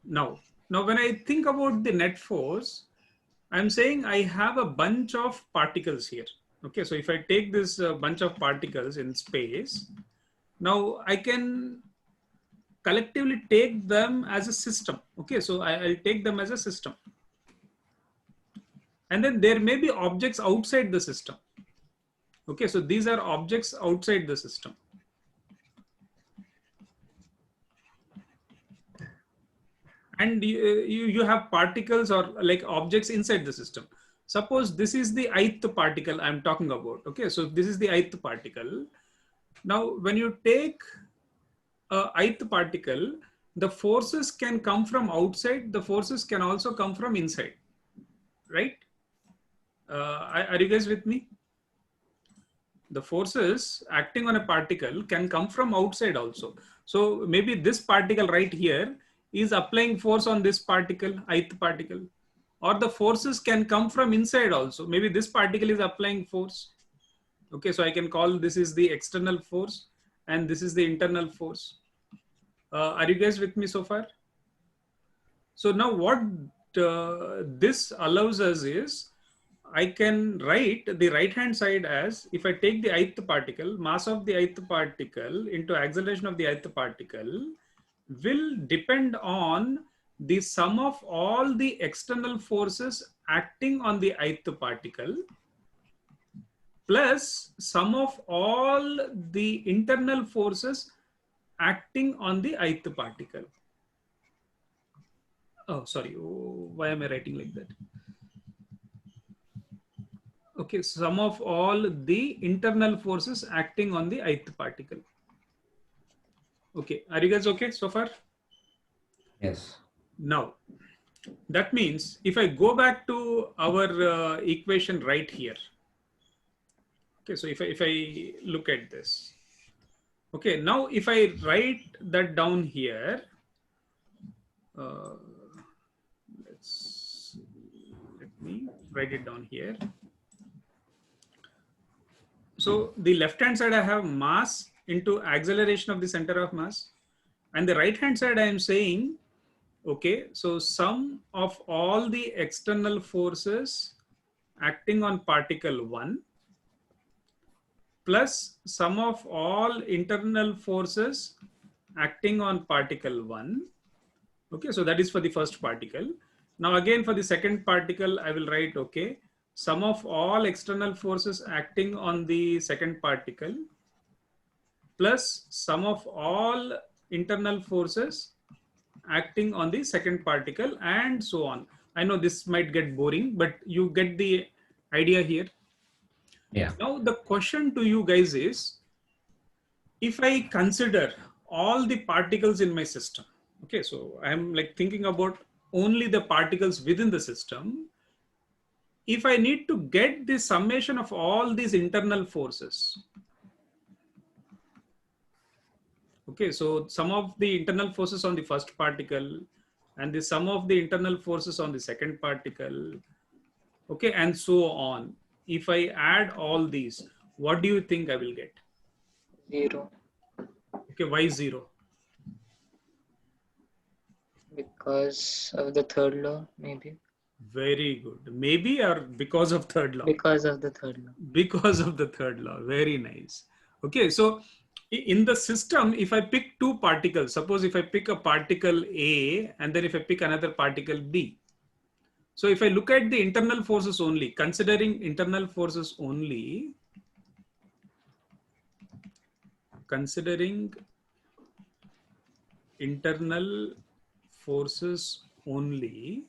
Now when I think about the net force, I'm saying I have a bunch of particles here. Okay, so if I take this bunch of particles in space, now I can collectively take them as a system. Okay, so I'll take them as a system. And then there may be objects outside the system. Okay, so these are objects outside the system. And you have particles or like objects inside the system. Suppose this is the ith particle I'm talking about. Okay, so this is the ith particle. Now, when you take a ith particle, the forces can come from outside, the forces can also come from inside, right? Are you guys with me? The forces acting on a particle can come from outside also. So maybe this particle right here is applying force on this particle, ith particle, or the forces can come from inside also. Maybe this particle is applying force. Okay, so I can call this is the external force and this is the internal force. Are you guys with me so far? So now what this allows us is, I can write the right hand side as, if I take the ith particle, mass of the ith particle into acceleration of the ith particle will depend on the sum of all the external forces acting on the ith particle plus sum of all the internal forces acting on the ith particle. Oh, sorry. Oh, why am I writing like that? Okay, sum of all the internal forces acting on the ith particle. Okay, are you guys okay so far? Yes. Now, that means if I go back to our equation right here. Okay, so if I look at this. Okay, now if I write that down here, let me write it down here. So the left hand side I have mass into acceleration of the center of mass, and the right hand side I am saying, okay, so sum of all the external forces acting on particle 1 plus sum of all internal forces acting on particle 1. Okay, so that is for the first particle. Now again for the second particle, I will write, okay, sum of all external forces acting on the second particle plus sum of all internal forces acting on the second particle, and so on. I know this might get boring, but you get the idea here. Yeah. Now the question to you guys is, if I consider all the particles in my system, okay, so I'm like thinking about only the particles within the system. If I need to get the summation of all these internal forces, okay, so sum of the internal forces on the first particle and the sum of the internal forces on the second particle, okay, and so on. If I add all these, what do you think I will get? 0. Okay, why 0? Because of the third law, maybe. Very good. Maybe, or because of third law? Because of the third law. Because of the third law. Very nice. Okay, so in the system, if I pick two particles, suppose if I pick a particle A and then if I pick another particle B. So if I look at the internal forces only, considering internal forces only, considering internal forces only,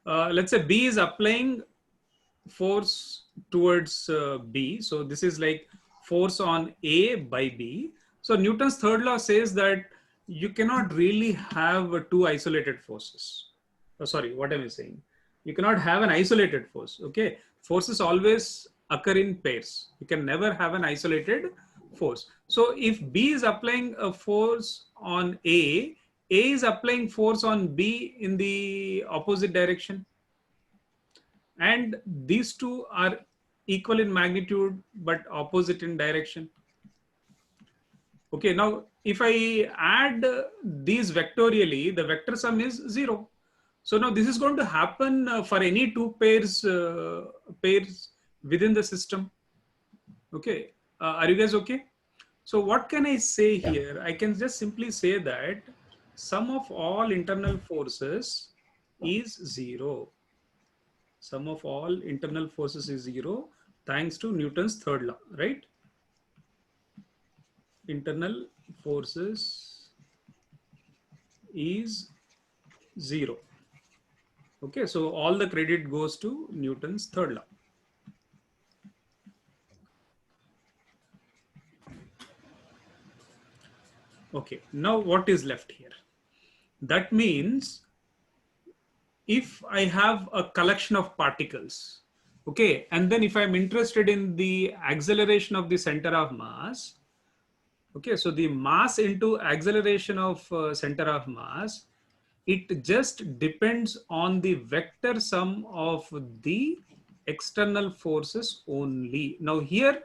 let's say B is applying force towards B. So this is like force on A by B. So Newton's third law says that you cannot really have two isolated forces. Oh, sorry, what am I saying? You cannot have an isolated force. Okay, forces always occur in pairs. You can never have an isolated force. So if B is applying a force on A is applying force on B in the opposite direction. And these two are equal in magnitude but opposite in direction. Okay, now if I add these vectorially, the vector sum is 0. So now this is going to happen for any two pairs within the system. Okay, are you guys okay? So what can I say here? I can just simply say that sum of all internal forces is 0. Sum of all internal forces is 0 thanks to Newton's third law, right? Internal forces is 0. Okay, so all the credit goes to Newton's third law. Okay, now what is left here? That means if I have a collection of particles, okay, and then if I'm interested in the acceleration of the center of mass, okay, so the mass into acceleration of center of mass, it just depends on the vector sum of the external forces only. Now here,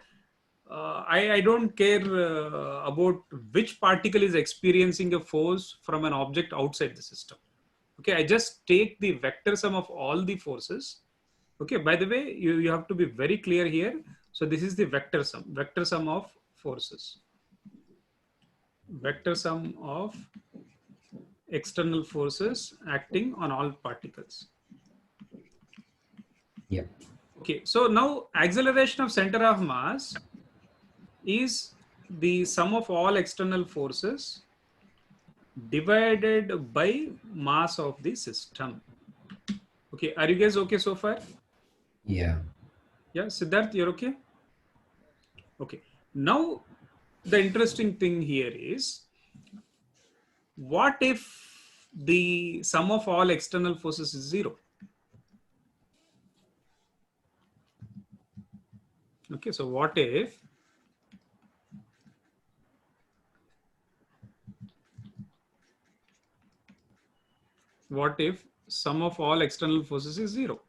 I don't care about which particle is experiencing a force from an object outside the system. Okay, I just take the vector sum of all the forces. Okay, by the way, you have to be very clear here. So this is the vector sum of forces. Vector sum of external forces acting on all particles. Yeah. Okay, so now acceleration of center of mass is the sum of all external forces divided by mass of the system. Okay, are you guys okay so far? Yeah. Yeah, Siddharth, you're okay? Okay, now the interesting thing here is, what if the sum of all external forces is zero? Okay, so what if sum of all external forces is zero?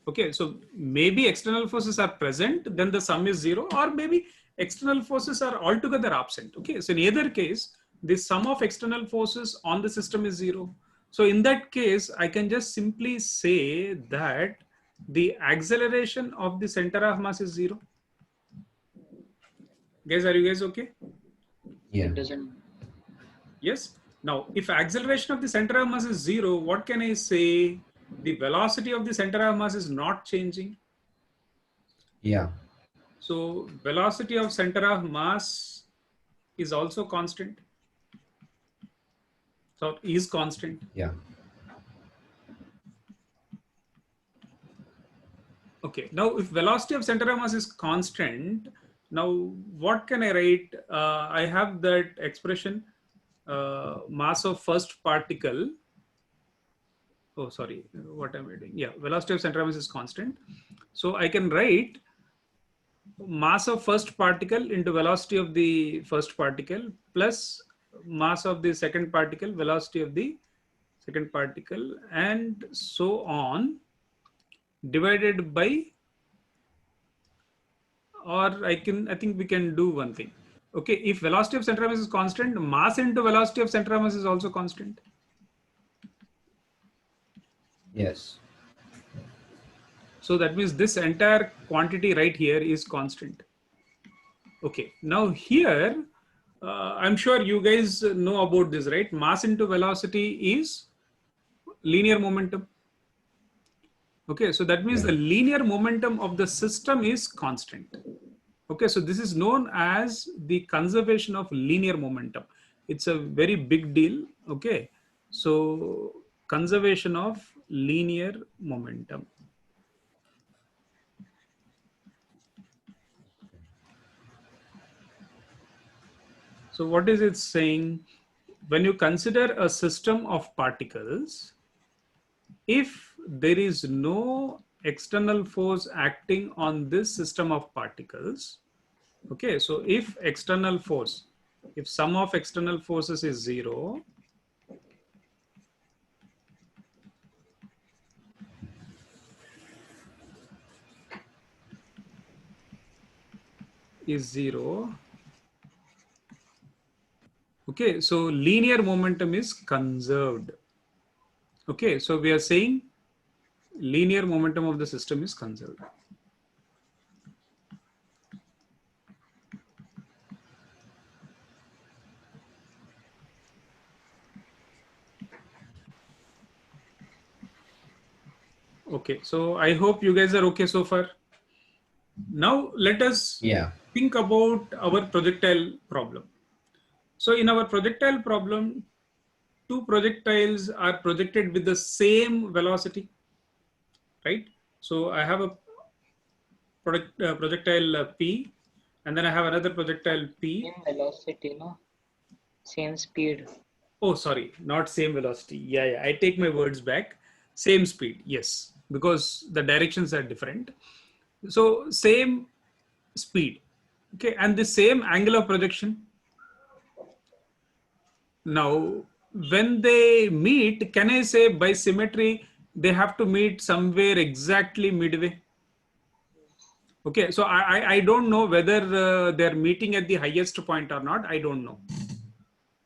Okay, so maybe external forces are present, then the sum is zero, or maybe external forces are altogether absent. Okay, so in either case, the sum of external forces on the system is zero. So in that case, I can just simply say that the acceleration of the center of mass is zero. Guys, are you guys okay? Yeah. It doesn't. Yes. Now, if acceleration of the center of mass is zero, what can I say? The velocity of the center of mass is not changing. Yeah. So velocity of center of mass is also constant. So is constant. Yeah. Okay. Now, if velocity of center of mass is constant, now what can I write? I have that expression, mass of first particle. Oh, sorry. What am I doing? Yeah, velocity of center of mass is constant. So I can write mass of first particle into velocity of the first particle plus mass of the second particle, velocity of the second particle, and so on, divided by, or I think we can do one thing. Okay, if velocity of center of mass is constant, mass into velocity of center of mass is also constant. Yes. So that means this entire quantity right here is constant. Okay, now here, I'm sure you guys know about this, right? Mass into velocity is linear momentum. Okay, so that means Yeah. the linear momentum of the system is constant. Okay, so this is known as the conservation of linear momentum. It's a very big deal. Okay, so conservation of linear momentum. So what is it saying? When you consider a system of particles, if there is no external force acting on this system of particles, okay, so if external force, if sum of external forces is zero, okay, so linear momentum is conserved. Okay, so we are saying linear momentum of the system is conserved. Okay, so I hope you guys are okay so far. Now let us Yeah. think about our projectile problem. So in our projectile problem, two projectiles are projected with the same velocity, right? So I have a projectile P, and then I have another projectile P. Same velocity, no? Same speed. Oh, sorry, not same velocity. Yeah, I take my words back. Same speed, yes, because the directions are different. So same speed, okay, and the same angle of projection. Now, when they meet, can I say by symmetry they have to meet somewhere exactly midway? Okay, so I don't know whether they're meeting at the highest point or not. I don't know.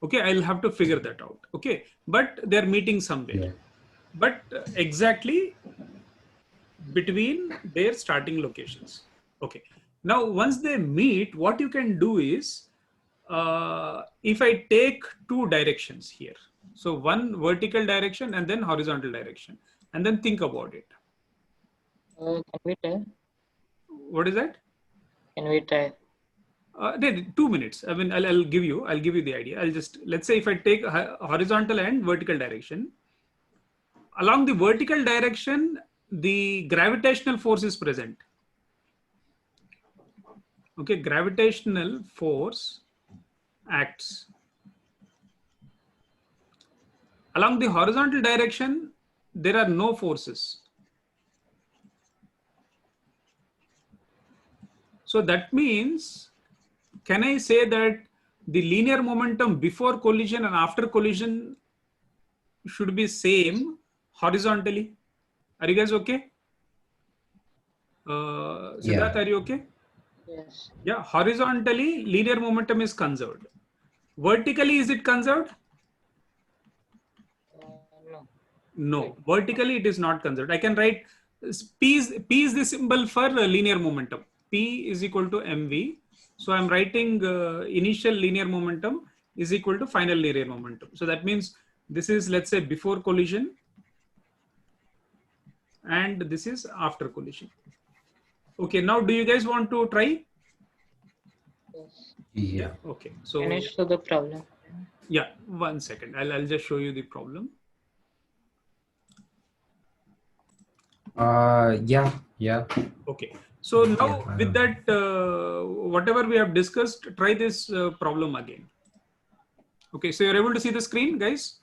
Okay, I'll have to figure that out. Okay, but they're meeting somewhere. Yeah. But exactly between their starting locations. Okay. Now, once they meet, what you can do is, if I take two directions here, so one vertical direction and then horizontal direction, and then think about it. Can we try? What is that? Can we try? 2 minutes. I mean, I'll give you the idea. I'll just, let's say if I take horizontal and vertical direction, along the vertical direction, the gravitational force is present. Okay, gravitational force acts. Along the horizontal direction, there are no forces. So that means, can I say that the linear momentum before collision and after collision should be same horizontally? Are you guys okay? Siddharth, Yeah. are you okay? Yes. Yeah, horizontally, linear momentum is conserved. Vertically, is it conserved? No. No, vertically it is not conserved. I can write P is the symbol for linear momentum. P is equal to mv. So I'm writing initial linear momentum is equal to final linear momentum. So that means this is, let's say, before collision, and this is after collision. Okay, now do you guys want to try? Yes. Yeah. Okay, so Can I show the problem? yeah, 1 second. I'll just show you the problem. Yeah. Okay, so now Yeah, with that, whatever we have discussed, try this problem again. Okay, so you're able to see the screen, guys?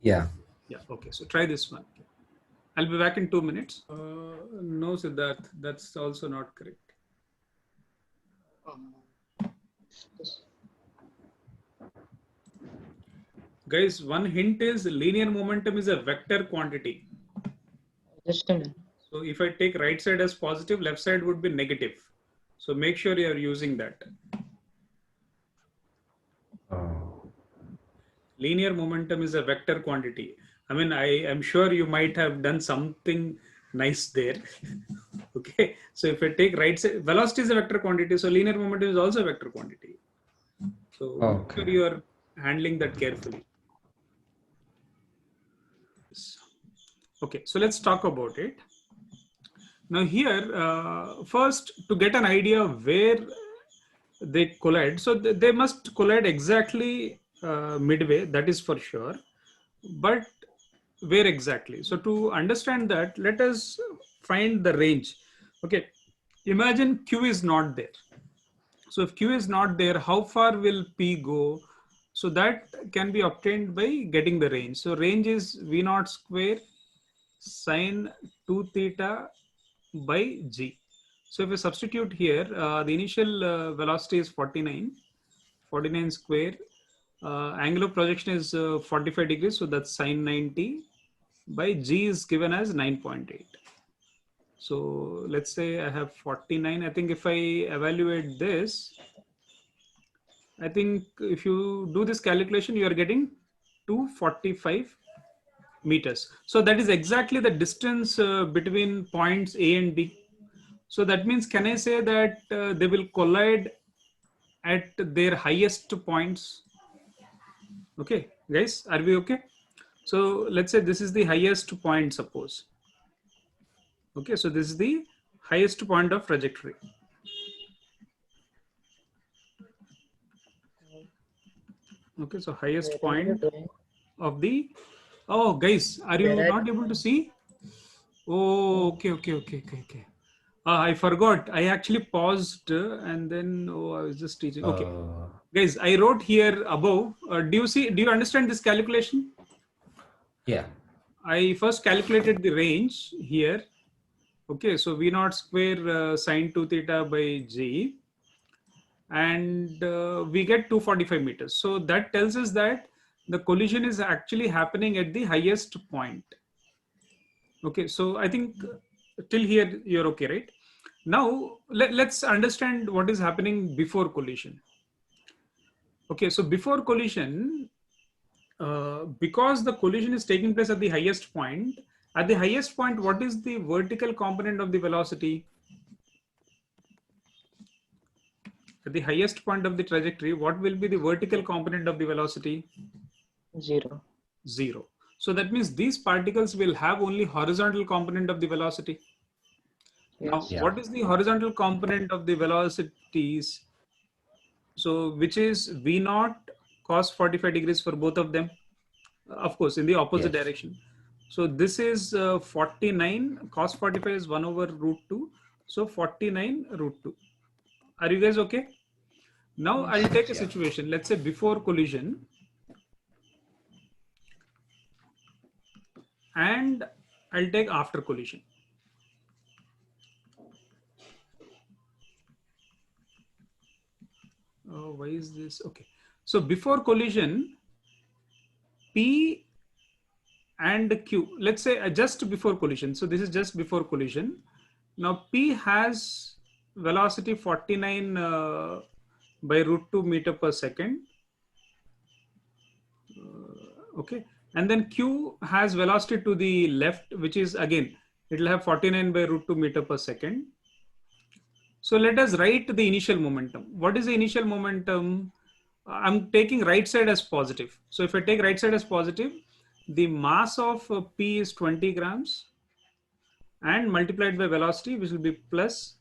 Yeah. Yeah, okay, so try this one. I'll be back in 2 minutes. No, Siddharth, that's also not correct. Guys, one hint is linear momentum is a vector quantity. Just a minute. So if I take right side as positive, left side would be negative. So make sure you are using that. Oh. Linear momentum is a vector quantity. I mean, I am sure you might have done something nice there. Okay, so if I take right side, velocity is a vector quantity, so linear momentum is also a vector quantity. So make sure Okay. you are handling that carefully. Okay, so let's talk about it. Now here, first to get an idea of where they collide, so they must collide exactly midway, that is for sure. But where exactly? So to understand that, let us find the range. Okay, imagine Q is not there. So if Q is not there, how far will P go? So that can be obtained by getting the range. So range is V naught square sine 2 theta by G. So if we substitute here, the initial velocity is 49 square. Angle of projection is 45 degrees. So that's sine 90 by G is given as 9.8. So let's say I have 49. I think if I evaluate this, I think if you do this calculation, you are getting 245 meters. So that is exactly the distance between points A and B. So that means, can I say that they will collide at their highest points? Okay, guys, are we okay? So let's say this is the highest point, suppose. Okay, so this is the highest point of trajectory. Okay, so highest Where are you point doing? of the, oh guys, are you Where are not able to see? Oh, okay. I forgot. I actually paused and then I was just teaching. Okay, guys, I wrote here above. Do you see? Do you understand this calculation? Yeah. I first calculated the range here. Okay, so V naught square sine 2 theta by G, and we get 245 meters. So that tells us that the collision is actually happening at the highest point. Okay, so I think till here you're okay, right? Now let's understand what is happening before collision. Okay, so before collision, because the collision is taking place at the highest point, what is the vertical component of the velocity? At the highest point of the trajectory, what will be the vertical component of the velocity? 0. 0. So that means these particles will have only horizontal component of the velocity. Now, Yes. Yeah. what is the horizontal component of the velocities? So which is V naught cos 45 degrees for both of them, of course, in the opposite Yes. direction. So this is 49, cos 45 is 1 over root 2. So 49 root 2. Are you guys okay? Now I'll take a Yeah. situation, let's say before collision, and I'll take after collision. Oh, why is this? Okay. So before collision, P and Q, let's say just before collision. So this is just before collision. Now P has velocity 49 by root 2 meter per second. Okay. And then Q has velocity to the left, which is again, it will have 49 by root 2 meter per second. So let us write the initial momentum. What is the initial momentum? I'm taking right side as positive. So if I take right side as positive, the mass of P is 20 grams and multiplied by velocity, which will be plus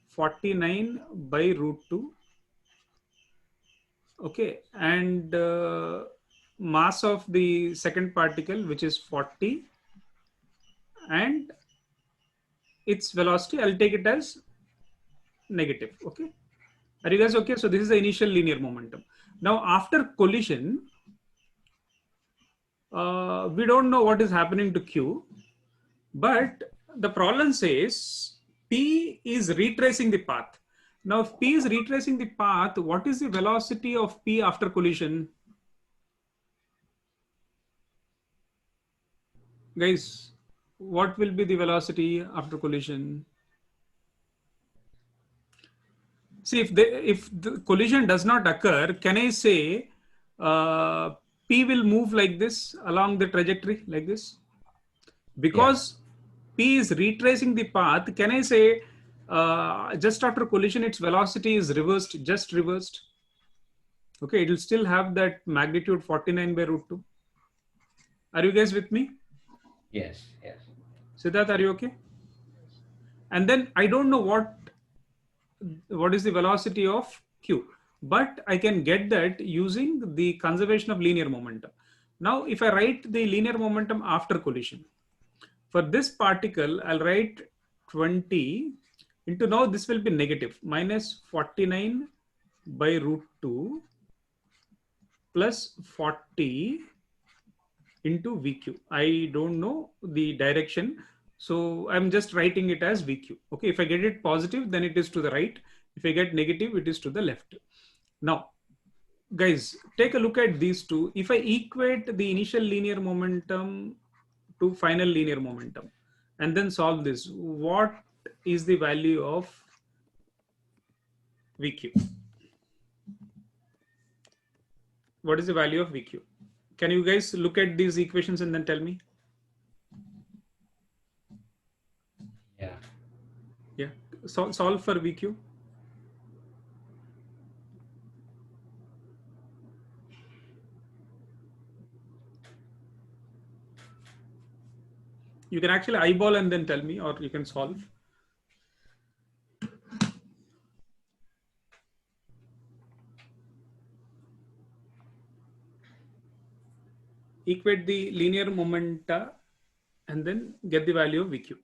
49 by root 2. Okay. And mass of the second particle, which is 40, and its velocity, I'll take it as negative. Okay. Are you guys okay? So this is the initial linear momentum. Now after collision, we don't know what is happening to Q, but the problem says P is retracing the path. Now if P is retracing the path, what is the velocity of P after collision? Guys, what will be the velocity after collision? See, if the collision does not occur, can I say P will move like this along the trajectory like this? Because P is retracing the path, can I say just after collision, its velocity is reversed, just reversed? Okay, it will still have that magnitude 49 by root 2. Are you guys with me? Yes. Yes. Siddharth, are you okay? And then I don't know what is the velocity of Q, but I can get that using the conservation of linear momentum. Now, if I write the linear momentum after collision, for this particle, I'll write 20 into, now this will be negative, minus 49 by root 2 plus 40 into VQ. I don't know the direction, so I'm just writing it as VQ. Okay, if I get it positive, then it is to the right. If I get negative, it is to the left. Now, guys, take a look at these two. If I equate the initial linear momentum to final linear momentum and then solve this, what is the value of VQ? What is the value of VQ? Can you guys look at these equations and then tell me? Yeah. Yeah, solve for VQ. You can actually eyeball and then tell me, or you can solve. Equate the linear momenta and then get the value of VQ.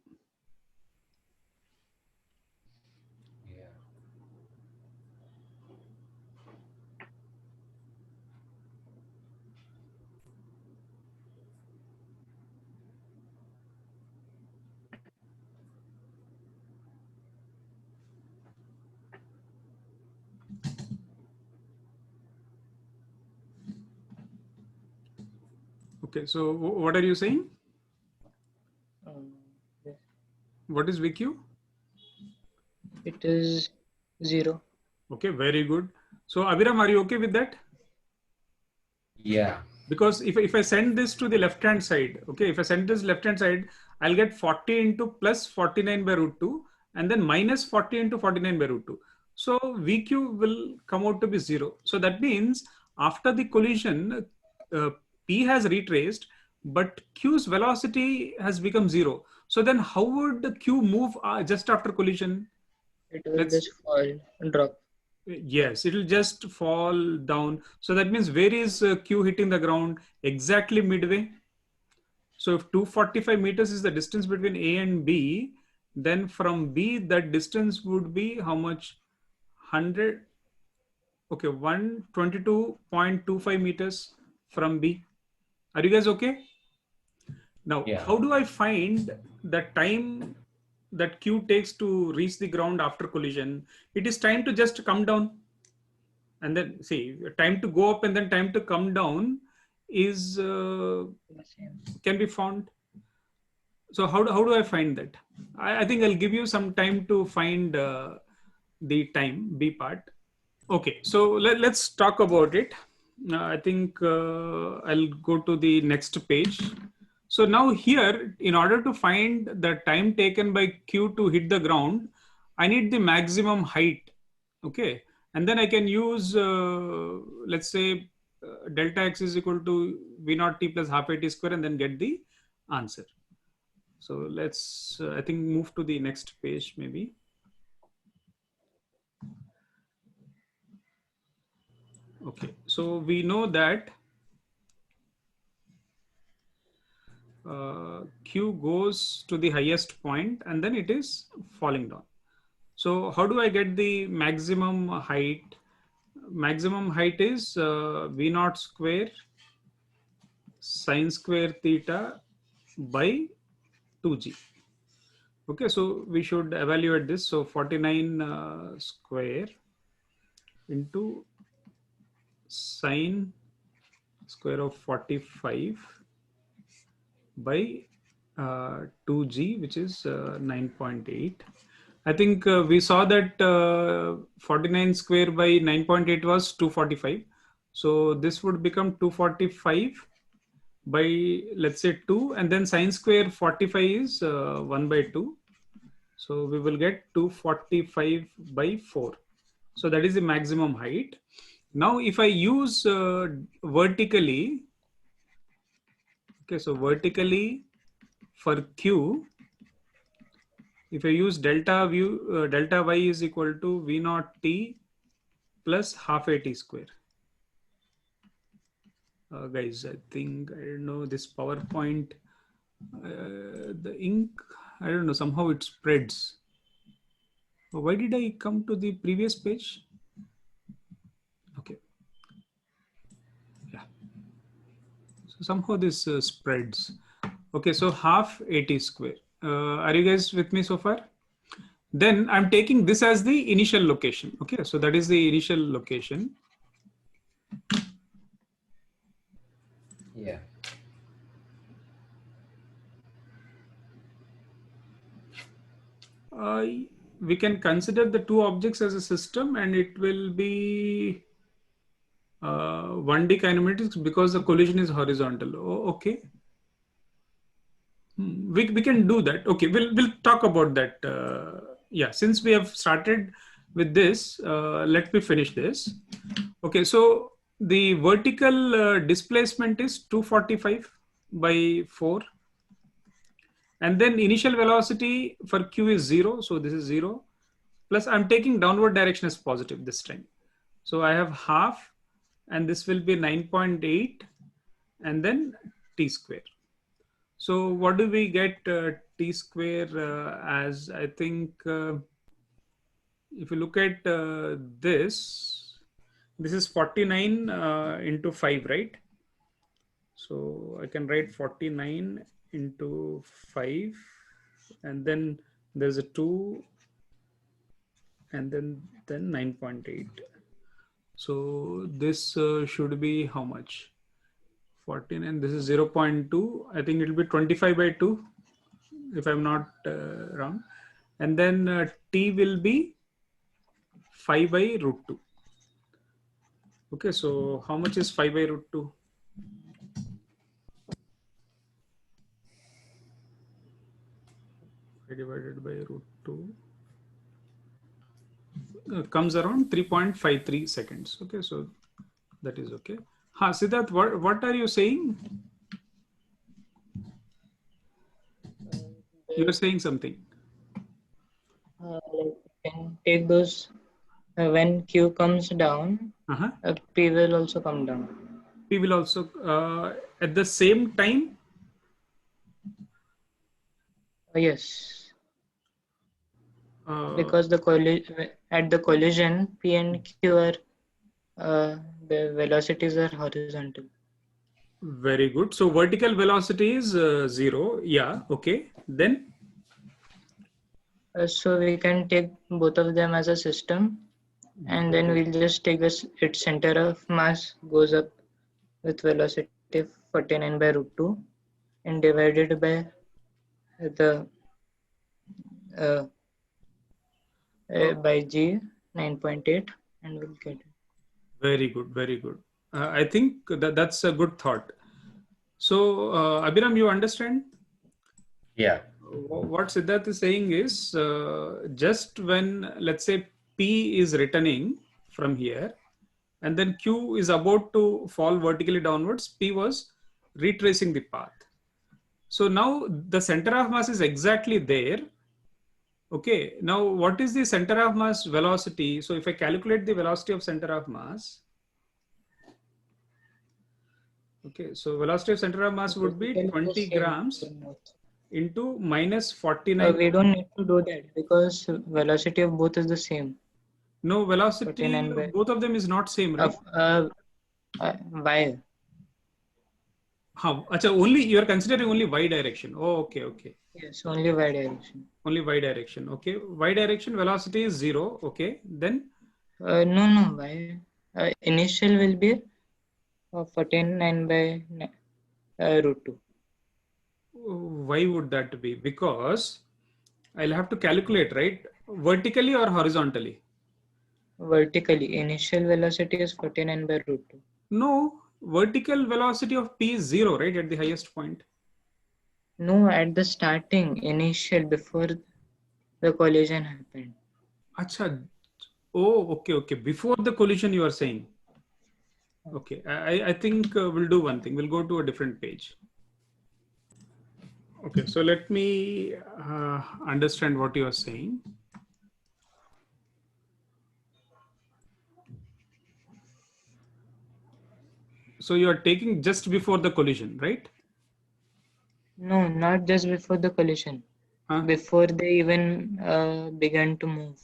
Okay, so what are you saying? Yes. What is VQ? It is 0. Okay, very good. So Abhiram, are you okay with that? Yeah. Because if I send this to the left hand side, okay, if I send this left hand side, I'll get 40 into plus 49 by root 2 and then minus 40 into 49 by root 2. So VQ will come out to be 0. So that means after the collision, P has retraced, but Q's velocity has become 0. So then how would Q move just after collision? It will Let's just fall, drop. Yes, it will just fall down. So that means where is Q hitting the ground? Exactly midway. So if 245 meters is the distance between A and B, then from B, that distance would be how much? 100. Okay, 122.25 meters from B. Are you guys okay? Now, Yeah. how do I find the time that Q takes to reach the ground after collision? It is time to just come down. And then see, time to go up and then time to come down is The same. can be found. So how do I find that? I think I'll give you some time to find the time B part. Okay, so let's talk about it. I think I'll go to the next page. So now here, in order to find the time taken by Q to hit the ground, I need the maximum height. Okay, and then I can use, let's say, delta x is equal to V naught t plus half a t square and then get the answer. So let's, I think, move to the next page maybe. Okay, so we know that Q goes to the highest point and then it is falling down. So how do I get the maximum height? Maximum height is V naught square sine square theta by 2g. Okay, so we should evaluate this. So 49 square into sine square of 45 by 2g, which is 9.8. I think we saw that 49 square by 9.8 was 245. So this would become 245 by, let's say, 2, and then sine square 45 is 1 by 2. So we will get 245 by 4. So that is the maximum height. Now if I use vertically, okay, so vertically for Q, if I use delta y is equal to V naught t plus half a t square. Guys, I think, I don't know, this PowerPoint, the ink, I don't know, somehow it spreads. Why did I come to the previous page? Okay. Yeah. So somehow this spreads. Okay, so half at square. Are you guys with me so far? Then I'm taking this as the initial location. Okay, so that is the initial location. Yeah. We can consider the two objects as a system and it will be 1D kinematics because the collision is horizontal. Oh, okay. We can do that. Okay, we'll talk about that. Yeah, since we have started with this, let me finish this. Okay, so the vertical displacement is 245 by 4. And then initial velocity for Q is 0. So this is 0. Plus I'm taking downward direction as positive this time. So I have half and this will be 9.8 and then t square. So what do we get t square as? I think if you look at this is 49 into 5, right? So I can write 49 into 5 and then there's a 2 and then 9.8. So this should be how much? 49, this is 0.2. I think it will be 25 by 2, if I'm not wrong. And then t will be 5 by root 2. Okay, so how much is 5 by root 2? Divided by root 2 comes around 3.53 seconds. Okay, so that is okay. Siddharth, what are you saying? You are saying something. Like we can take those when Q comes down, P will also come down. P will also at the same time. Yes. Because at the collision, P and Q are the velocities are horizontal. Very good. So vertical velocity is 0. Yeah. Okay. Then. So we can take both of them as a system, and then we'll just take its center of mass goes up with velocity of 49 by root 2 and divided by the by G 9.8, and we'll get it. Very good. Very good. I think that's a good thought. So Abhiram, you understand? Yeah. What Siddharth is saying is just when, let's say, P is returning from here and then Q is about to fall vertically downwards, P was retracing the path. So now the center of mass is exactly there. Okay, now what is the center of mass velocity? So if I calculate the velocity of center of mass, okay, so velocity of center of mass would be 20 grams into minus 49. We don't need to do that because velocity of both is the same. No, velocity of both of them is not same, right? Y. Only you are considering only y direction. Oh, okay, okay. Yes, only y direction. Only y direction. Okay, y direction velocity is 0. Okay, then. No, y. Initial will be 49 by root 2. Why would that be? Because I'll have to calculate, right? Vertically or horizontally? Vertically. Initial velocity is 49 by root 2. No, vertical velocity of P is 0, right? At the highest point. No, at the starting, initial, before the collision happened. Acha. Oh, okay, okay. Before the collision, you are saying. Okay, I think we'll do one thing. We'll go to a different page. Okay, so let me understand what you are saying. So you are taking just before the collision, right? No, not just before the collision. Before they even began to move.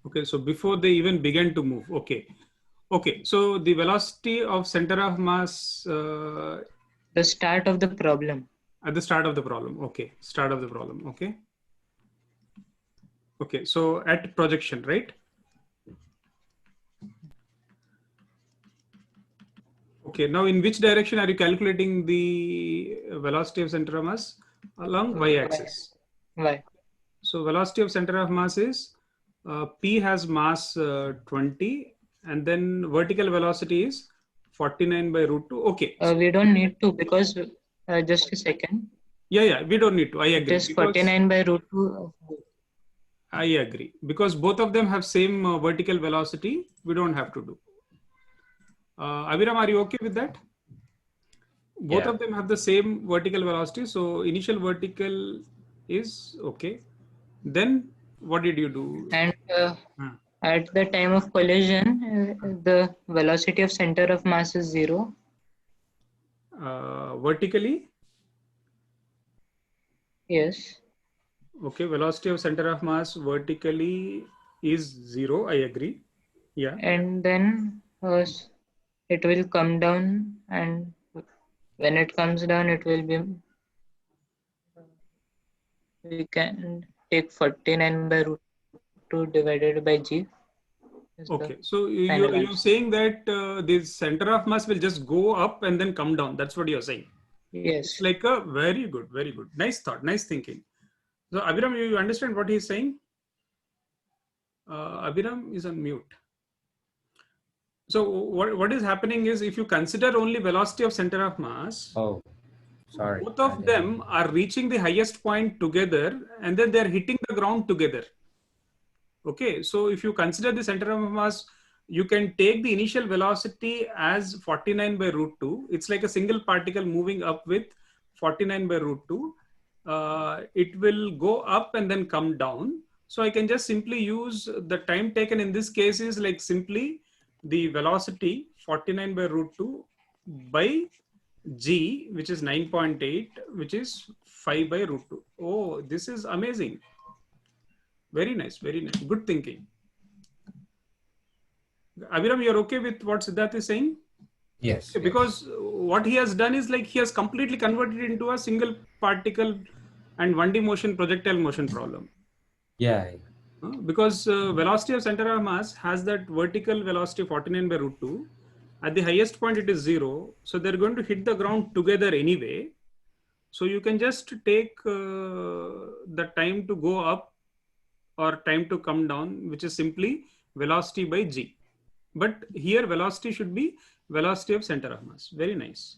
Okay, so before they even began to move. Okay. Okay, so the velocity of center of mass. The start of the problem. At the start of the problem. Okay, start of the problem. Okay. Okay, so at projection, right? Okay, now in which direction are you calculating the velocity of center of mass? Along y-axis. Y. So velocity of center of mass is P has mass 20 and then vertical velocity is 49 by root 2. Okay. We don't need to because just a second. Yeah, we don't need to. I agree. It is 49 by root 2. I agree. Because both of them have same vertical velocity, we don't have to do. Abhiram, are you okay with that? Both of them have the same vertical velocity. So initial vertical is okay. Then what did you do? And at the time of collision, the velocity of center of mass is 0. Vertically? Yes. Okay, velocity of center of mass vertically is 0. I agree. Yeah. And then it will come down, and when it comes down, it will be. We can take 49 by root 2 divided by G is the Okay, so final you're answer. saying that the center of mass will just go up and then come down. That's what you're saying. It's Yes. like a very good, very good. Nice thought, nice thinking. So Abhiram, you understand what he's saying? Abhiram is on mute. So what is happening is if you consider only velocity of center of mass, Oh, sorry. both I of didn't- them are reaching the highest point together and then they're hitting the ground together. Okay, so if you consider the center of mass, you can take the initial velocity as 49 by root 2. It's like a single particle moving up with 49 by root 2. It will go up and then come down. So I can just simply use the time taken in this case is like simply the velocity 49 by root 2 by g, which is 9.8, which is 5 by root 2. Oh, this is amazing. Very nice, very nice. Good thinking. Abhiram, you're okay with what Siddharth is saying? Yes. Because what he has done is like he has completely converted it into a single particle and 1D motion projectile motion problem. Yeah. Because velocity of center of mass has that vertical velocity 49 by root 2. At the highest point, it is 0. So they're going to hit the ground together anyway. So you can just take the time to go up or time to come down, which is simply velocity by g. But here velocity should be velocity of center of mass. Very nice.